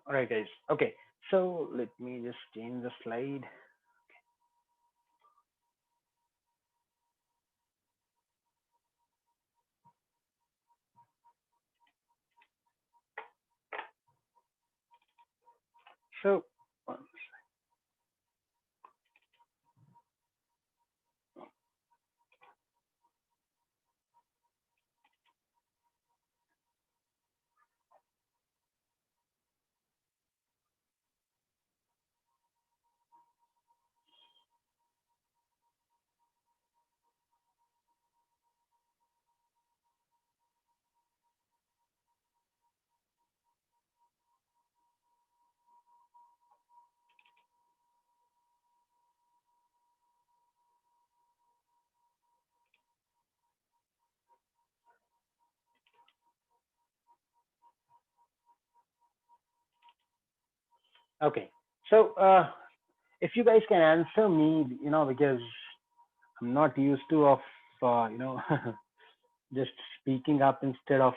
All right, guys. Okay. So let me just change the slide. So, okay. So, if you guys can answer me, because I'm not used to of just speaking up instead of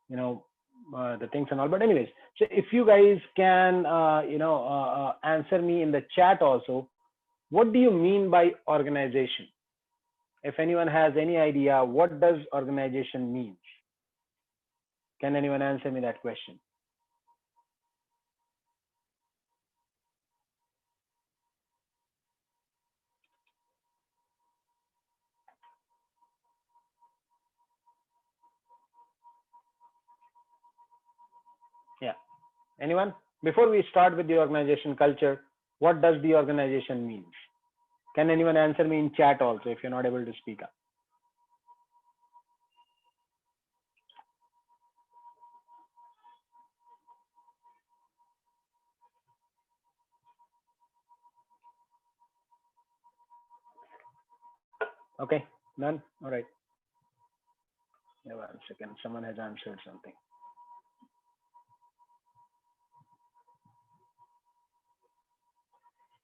you know the things and all. But anyways, so if you guys can answer me in the chat also, what do you mean by organization? If anyone has any idea, what does organization mean? Can anyone answer me that question? Yeah. Anyone? Before we start with the organization culture, what does the organization mean? Can anyone answer me in chat also if you're not able to speak up? Okay, none? All right. Yeah, 1 second. Someone has answered something.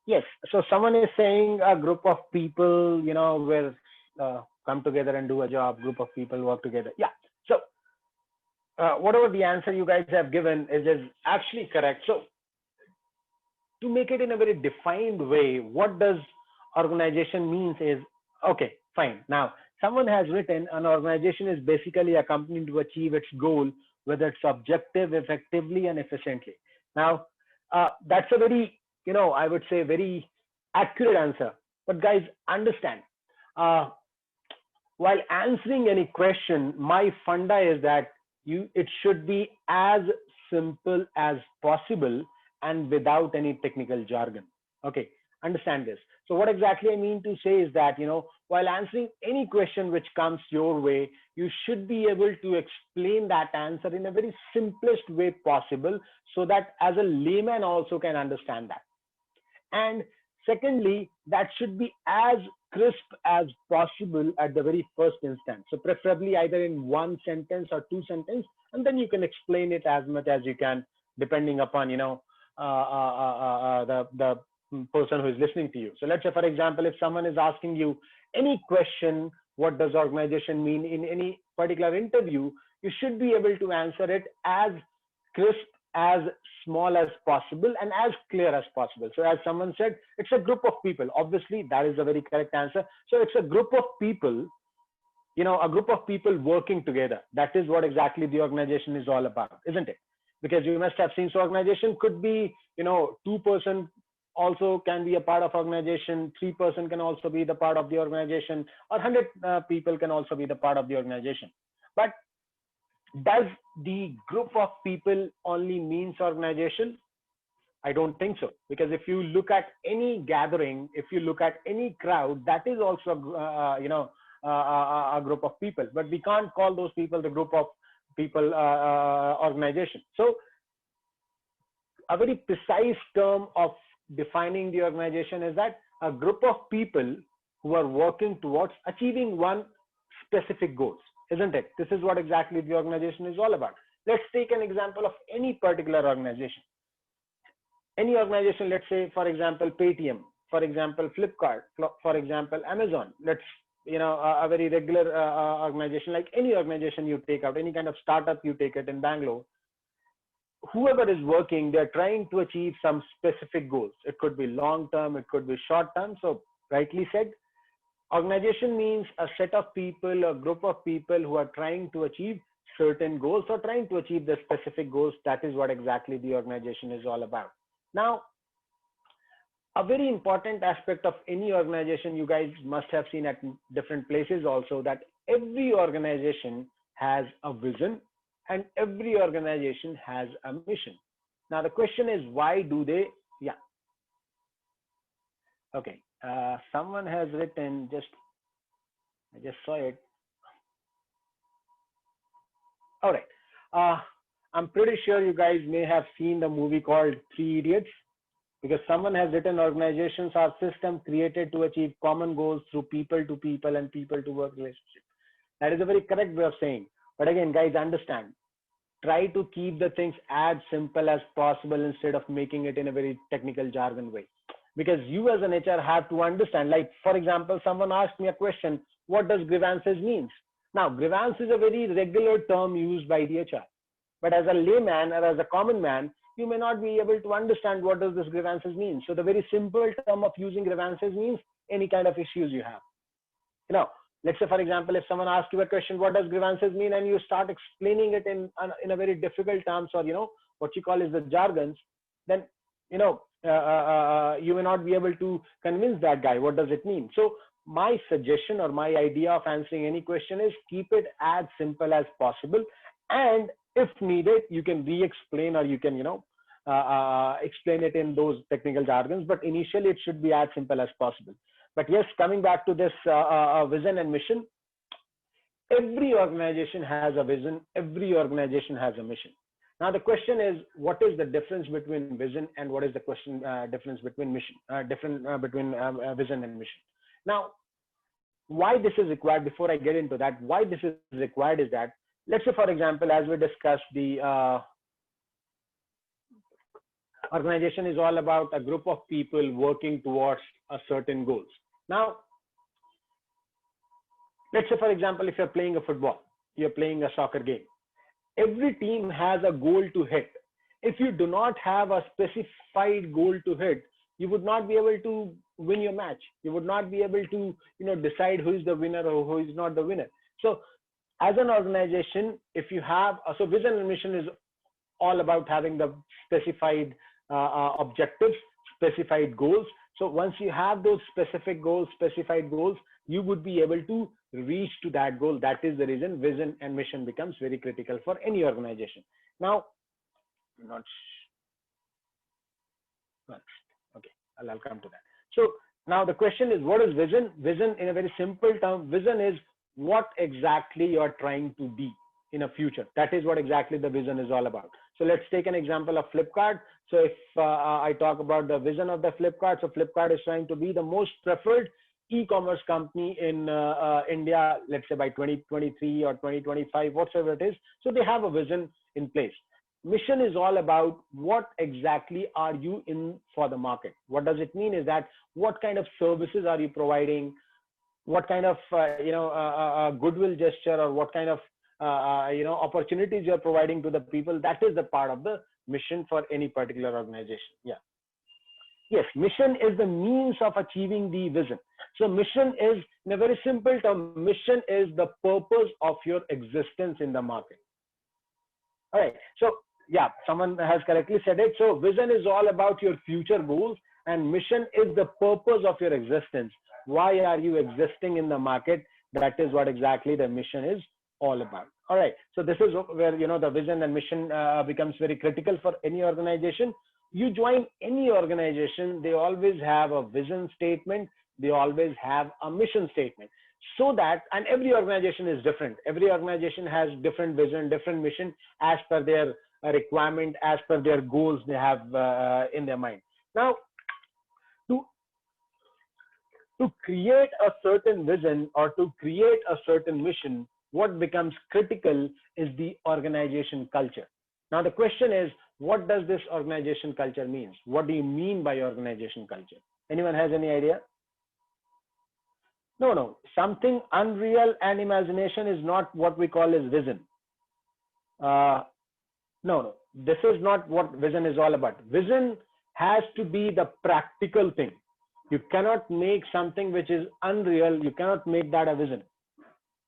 Yes. So someone is saying a group of people, will come together and do a job. Group of people work together. Yeah. So whatever the answer you guys have given is actually correct. So to make it in a very defined way, what does organization means is, okay, fine. Now, someone has written an organization is basically a company to achieve its goal, whether it's objective, effectively, and efficiently. Now, that's a very, I would say very accurate answer. But guys, understand, uh, while answering any question, my funda is that it should be as simple as possible and without any technical jargon. Okay, understand this. So what exactly I mean to say is that, while answering any question which comes your way, you should be able to explain that answer in a very simplest way possible, so that as a layman also can understand that. And secondly, that should be as crisp as possible at the very first instance. So preferably either in one sentence or two sentences, and then you can explain it as much as you can, depending upon the person who is listening to you. So let's say, for example, if someone is asking you any question, what does organization mean in any particular interview, you should be able to answer it as crisp, as small as possible, and as clear as possible. So as someone said, it's a group of people. Obviously, that is a very correct answer. So it's a group of people, a group of people working together. That is what exactly the organization is all about, isn't it? Because you must have seen, so organization could be, 2% also can be a part of organization, 3% can also be the part of the organization, or 100 people can also be the part of the organization. But does the group of people only means organization? I don't think so, because if you look at any gathering, if you look at any crowd, that is also a group of people, but we can't call those people the group of people organization. So a very precise term of defining the organization is that a group of people who are working towards achieving one specific goals, isn't it? This is what exactly the organization is all about. Let's take an example of any particular organization. Any organization, let's say, for example, Paytm, for example, Flipkart, for example, Amazon. Let's, a very regular organization, like any organization you take out, any kind of startup you take it in Bangalore, whoever is working, they're trying to achieve some specific goals. It could be long term, it could be short term. So rightly said, organization means a set of people, a group of people who are trying to achieve certain goals or trying to achieve the specific goals. That is what exactly the organization is all about. Now, a very important aspect of any organization, you guys must have seen at different places also, that every organization has a vision and every organization has a mission. Now, the question is, why do they? Yeah. Okay. Someone has written, I just saw it. All right. I'm pretty sure you guys may have seen the movie called Three Idiots, because someone has written, organizations are systems created to achieve common goals through people to people and people to work relationship. That is a very correct way of saying. But again, guys, understand, try to keep the things as simple as possible instead of making it in a very technical jargon way. because you as an HR have to understand, like, for example, someone asked me a question, what does grievances means? Now, grievance is a very regular term used by the HR, but as a layman or as a common man, you may not be able to understand what does this grievances mean. So the very simple term of using grievances means any kind of issues you have. You know, let's say, for example, if someone asks you a question, what does grievances mean? And you start explaining it in a very difficult terms, or, you know, what you call is the jargons, then, you know, you may not be able to convince that guy what does it mean. So my suggestion or my idea of answering any question is keep it as simple as possible, and if needed you can re-explain, or you can, you know, explain it in those technical jargons, but initially it should be as simple as possible. But yes, coming back to this vision and mission, every organization has a vision, every organization has a mission. Now the question is, what is the difference between vision and what is the difference between mission? Between vision and mission. Now, why this is required? Before I get into that, why this is required is that, let's say, for example, as we discussed, the organization is all about a group of people working towards a certain goals. Now, let's say, for example, if you're playing a football, you're playing a soccer game. Every team has a goal to hit. If you do not have a specified goal to hit, you would not be able to win your match. You would not be able to, you know, decide who is the winner or who is not the winner. So as an organization, if you have, so vision and mission is all about having the specified objectives, specified goals. So once you have those specific goals, specified goals, you would be able to reach to that goal. That is the reason vision and mission becomes very critical for any organization. Now, not okay, I'll come to that. So now the question is, what is vision? Vision, in a very simple term, vision is what exactly you're trying to be in a future. That is what exactly the vision is all about. So let's take an example of Flipkart. So if I talk about the vision of the Flipkart, so Flipkart is trying to be the most preferred e-commerce company in India, let's say by 2023 or 2025, whatsoever it is. So they have a vision in place. Mission is all about what exactly are you in for the market. What does it mean is that what kind of services are you providing, what kind of goodwill gesture, or what kind of opportunities you're providing to the people. That is the part of the mission for any particular organization. Yeah. Yes, mission is the means of achieving the vision. So mission is, in a very simple term, mission is the purpose of your existence in the market. All right. So yeah, someone has correctly said it. So vision is all about your future goals, and mission is the purpose of your existence. Why are you existing in the market? That is what exactly the mission is all about. All right. So this is where, you know, the vision and mission becomes very critical for any organization. You join any organization, they always have a vision statement. They always have a mission statement. So that, and every organization is different. Every organization has different vision, different mission as per their requirement, as per their goals they have in their mind. Now, to create a certain vision or to create a certain mission, what becomes critical is the organization culture. Now, the question is, what does this organization culture mean? What do you mean by organization culture? Anyone has any idea? No. Something unreal and imagination is not what we call as vision. No. This is not what vision is all about. Vision has to be the practical thing. You cannot make something which is unreal. You cannot make that a vision.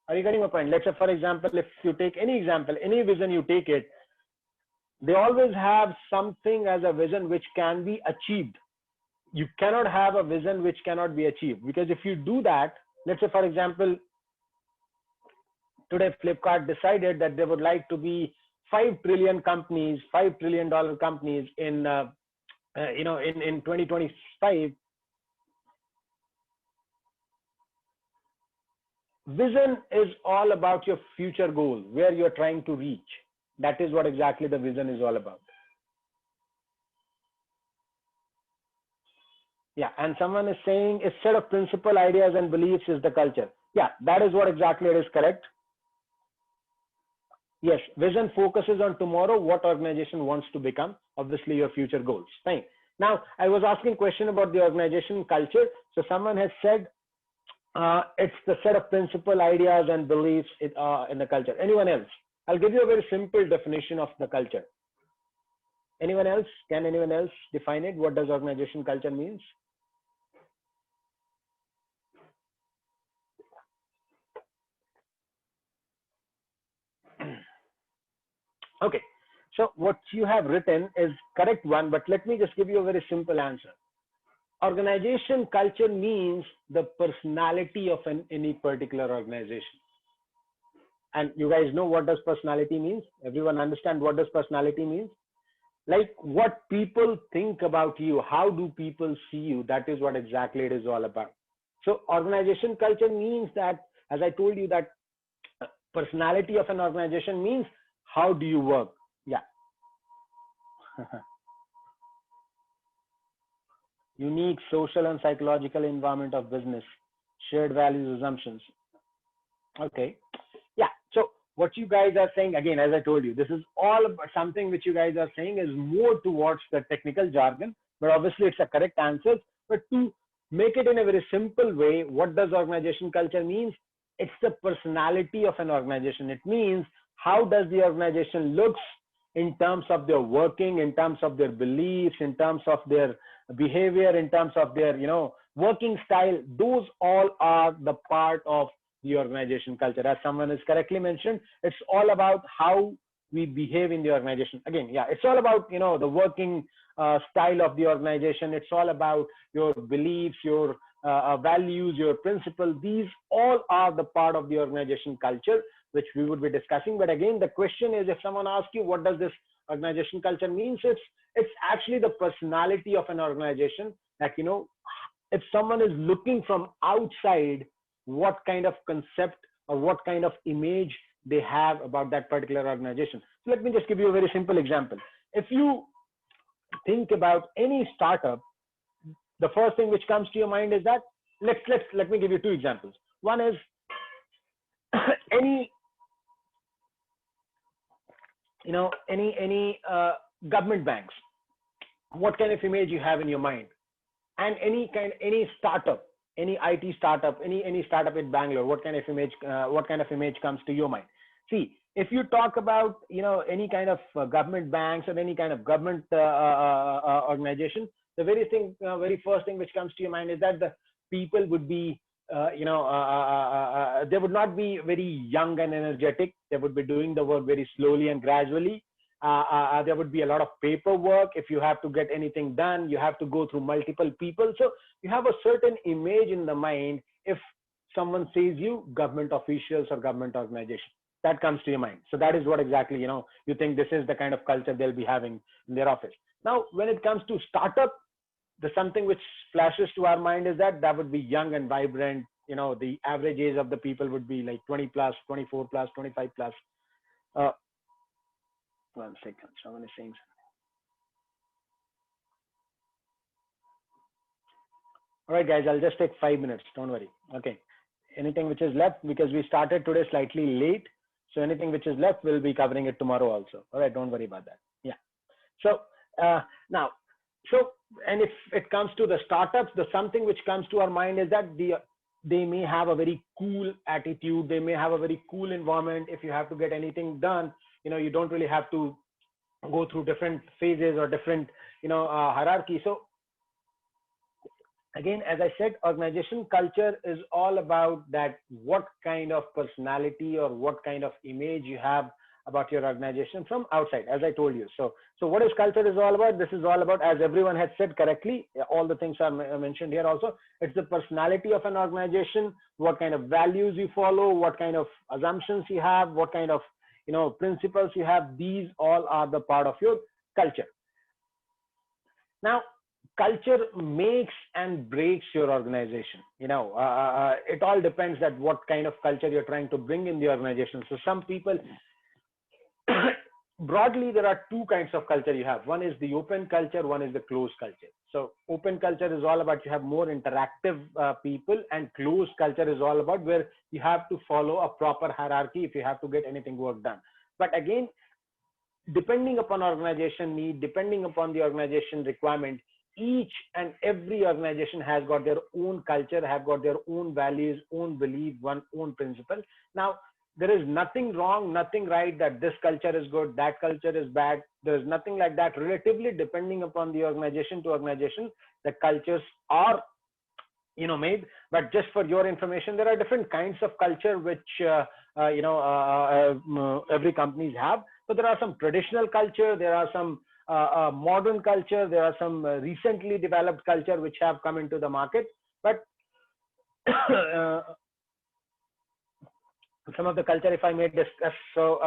Are you getting my point? Let's say, for example, if you take any example, any vision you take it, they always have something as a vision which can be achieved. You cannot have a vision which cannot be achieved, because if you do that, let's say, for example, today Flipkart decided that they would like to be $5 trillion companies in in 2025. Vision is all about your future goal, where you're trying to reach. That is what exactly the vision is all about. Yeah, and someone is saying a set of principle, ideas, and beliefs is the culture. Yeah, that is what exactly it is correct. Yes, vision focuses on tomorrow, what organization wants to become, obviously your future goals. Fine. Now, I was asking a question about the organization culture. So someone has said it's the set of principle, ideas, and beliefs in the culture. Anyone else? I'll give you a very simple definition of the culture. Anyone else? Can anyone else define it? What does organization culture means? Okay. So what you have written is correct one, but let me just give you a very simple answer. Organization culture means the personality of any particular organization. And you guys know what does personality means? Everyone understand what does personality means? Like what people think about you, how do people see you? That is what exactly it is all about. So organization culture means that, as I told you, that personality of an organization means how do you work? Yeah. Unique social and psychological environment of business, shared values, assumptions. Okay. Yeah. So what you guys are saying, again, as I told you, this is all about something which you guys are saying is more towards the technical jargon, but obviously it's a correct answer. But to make it in a very simple way, what does organization culture means? It's the personality of an organization. It means how does the organization looks in terms of their working, in terms of their beliefs, in terms of their behavior, in terms of their, working style. Those all are the part of the organization culture. As someone has correctly mentioned, it's all about how we behave in the organization. Again, yeah, it's all about, the working style of the organization. It's all about your beliefs, your values, your principles. These all are the part of the organization culture, which we would be discussing. But again, the question is, if someone asks you, what does this organization culture means? It's actually the personality of an organization. Like, if someone is looking from outside, what kind of concept or what kind of image they have about that particular organization. So let me just give you a very simple example. If you think about any startup, the first thing which comes to your mind is that, let me give you two examples. One is any government banks. What kind of image you have in your mind? And any startup, any IT startup, any startup in Bangalore, what kind of image comes to your mind? See, if you talk about any kind of government banks or any kind of government organization, the very first thing which comes to your mind is that the people would be they would not be very young and energetic. They would be doing the work very slowly and gradually. There would be a lot of paperwork. If you have to get anything done, you have to go through multiple people. So you have a certain image in the mind if someone says you government officials or government organization. That comes to your mind. So that is what exactly, you think this is the kind of culture they'll be having in their office. Now, when it comes to startup, the something which flashes to our mind is that would be young and vibrant. The average age of the people would be like 20 plus, 24 plus, 25 plus. 1 second, someone is saying something. All right, guys, I'll just take 5 minutes. Don't worry. Okay. Anything which is left, because we started today slightly late. So anything which is left, we'll be covering it tomorrow also. All right, don't worry about that. Yeah. So now, and if it comes to the startups, the something which comes to our mind is that they may have a very cool attitude. They may have a very cool environment. If you have to get anything done, you don't really have to go through different phases or different, hierarchy. So again, as I said, organization culture is all about that, what kind of personality or what kind of image you have about your organization from outside, as I told you. So what is culture is all about? This is all about, as everyone has said correctly, all the things are mentioned here also. It's the personality of an organization, what kind of values you follow, what kind of assumptions you have, what kind of principles you have. These all are the part of your culture. Now, culture makes and breaks your organization. It all depends that what kind of culture you're trying to bring in the organization. So some people, broadly, there are two kinds of culture you have. One is the open culture, one is the closed culture. So open culture is all about you have more interactive people, and closed culture is all about where you have to follow a proper hierarchy if you have to get anything work done. But again, depending upon organization need, depending upon the organization requirement, each and every organization has got their own culture, have got their own values, own belief, one own principle. Now, there is nothing wrong, nothing right that this culture is good, that culture is bad. There is nothing like that. Relatively, depending upon the organization to organization, the cultures are made. But just for your information, there are different kinds of culture which every companies have. So there are some traditional culture, there are some modern culture, there are some recently developed culture which have come into the market. But some of the culture, if I may discuss, so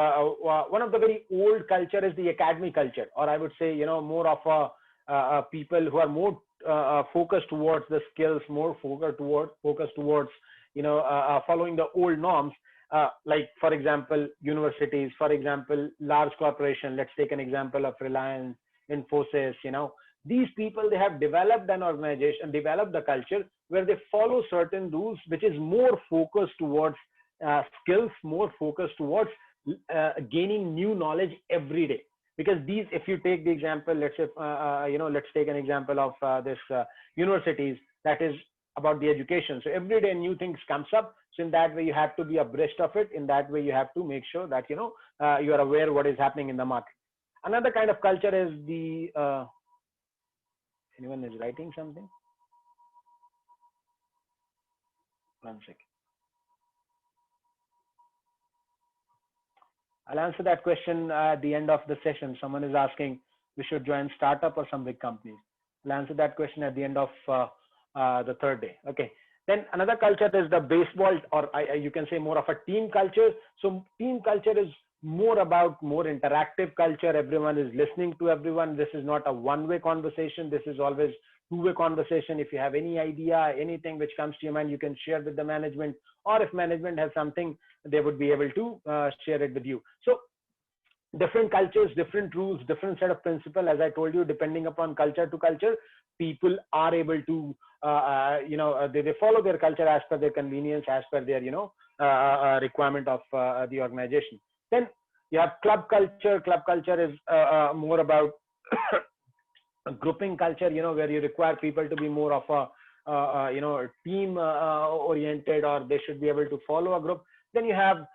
one of the very old culture is the academy culture, or I would say, more of people who are more focused towards the skills, more focused towards, following the old norms. Like, for example, universities, for example, large corporation. Let's take an example of Reliance, Infosys. These people, they have developed an organization, developed the culture where they follow certain rules, which is more focused towards skills, more focused towards gaining new knowledge every day. Because these, if you take the example, let's say, let's take an example of this universities, that is about the education. So every day new things comes up. So in that way, you have to be abreast of it. In that way, you have to make sure that, you are aware what is happening in the market. Another kind of culture is the, anyone is writing something? One second. I'll answer that question at the end of the session. Someone is asking, we should join startup or some big companies. I'll answer that question at the end of the third day. Okay. Then another culture is the baseball, or you can say more of a team culture. So team culture is more about more interactive culture. Everyone is listening to everyone. This is not a one-way conversation. This is always two-way conversation. If you have any idea, anything which comes to your mind, you can share with the management, or if management has something, they would be able to share it with you. So different cultures, different rules, different set of principles. As I told you, depending upon culture to culture, people are able to, they follow their culture as per their convenience, as per their, requirement of the organization. Then you have club culture. Club culture is more about grouping culture, where you require people to be more of a, team oriented, or they should be able to follow a group. Then you have,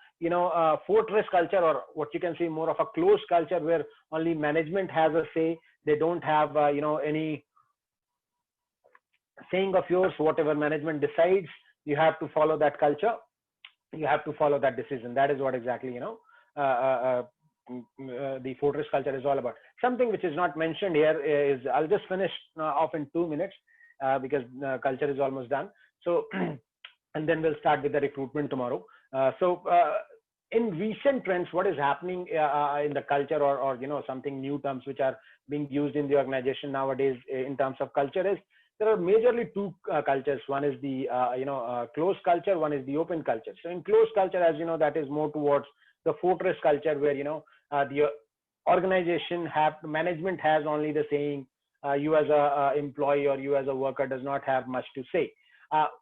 fortress culture, or what you can say more of a closed culture, where only management has a say. They don't have, any saying of yours. Whatever management decides, you have to follow that culture. You have to follow that decision. That is what exactly, the fortress culture is all about. Something which is not mentioned here is, I'll just finish off in 2 minutes because culture is almost done. So, and then we'll start with the recruitment tomorrow. In recent trends, what is happening in the culture, or something new terms which are being used in the organization nowadays in terms of culture, is there are majorly two cultures. One is the closed culture, one is the open culture. So in closed culture, as you know, that is more towards the fortress culture, where the organization management has only the saying. You as a employee or you as a worker does not have much to say.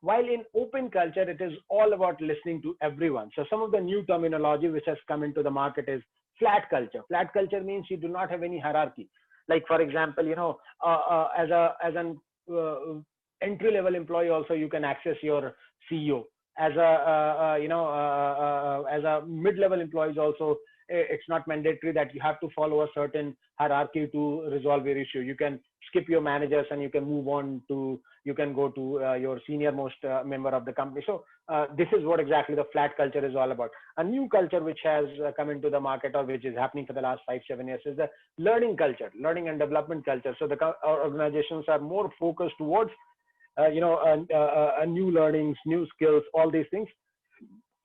While in open culture, it is all about listening to everyone. So some of the new terminology which has come into the market is flat culture. Flat culture means you do not have any hierarchy. Like, for example, as an entry level employee, also you can access your CEO. As a mid level employees also, it's not mandatory that you have to follow a certain hierarchy to resolve your issue. You can skip your managers and you can move on to, you can go to your senior most member of the company. So this is what exactly the flat culture is all about. A new culture which has come into the market, or which is happening for the last 5-7 years, is the learning culture, learning and development culture. So the organizations are more focused towards new learnings, new skills, all these things.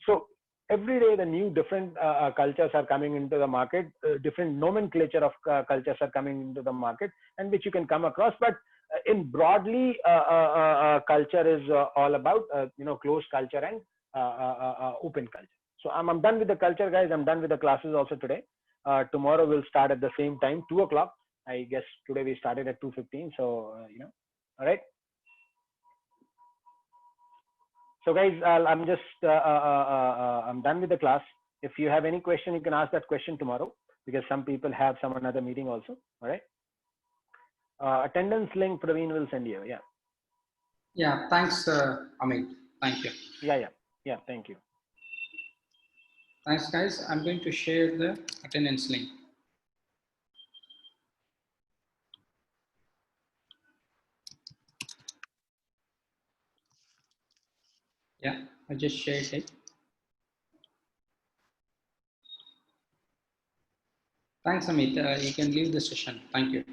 So every day the new different cultures are coming into the market, different nomenclature of cultures are coming into the market, and which you can come across. But in broadly, culture is all about closed culture and open culture. So I'm done with the culture, guys. I'm done with the classes also today. Tomorrow we'll start at the same time, 2 o'clock. I guess today we started at 2:15. So all right. So guys, I'm just I'm done with the class. If you have any question, you can ask that question tomorrow, because some people have some another meeting also. All right. Attendance link, Praveen will send you. Yeah. Yeah, thanks, Amit. Thank you. Yeah. Thank you. Thanks, guys. I'm going to share the attendance link. Yeah, I just shared it. Thanks, Amit. You can leave the session. Thank you.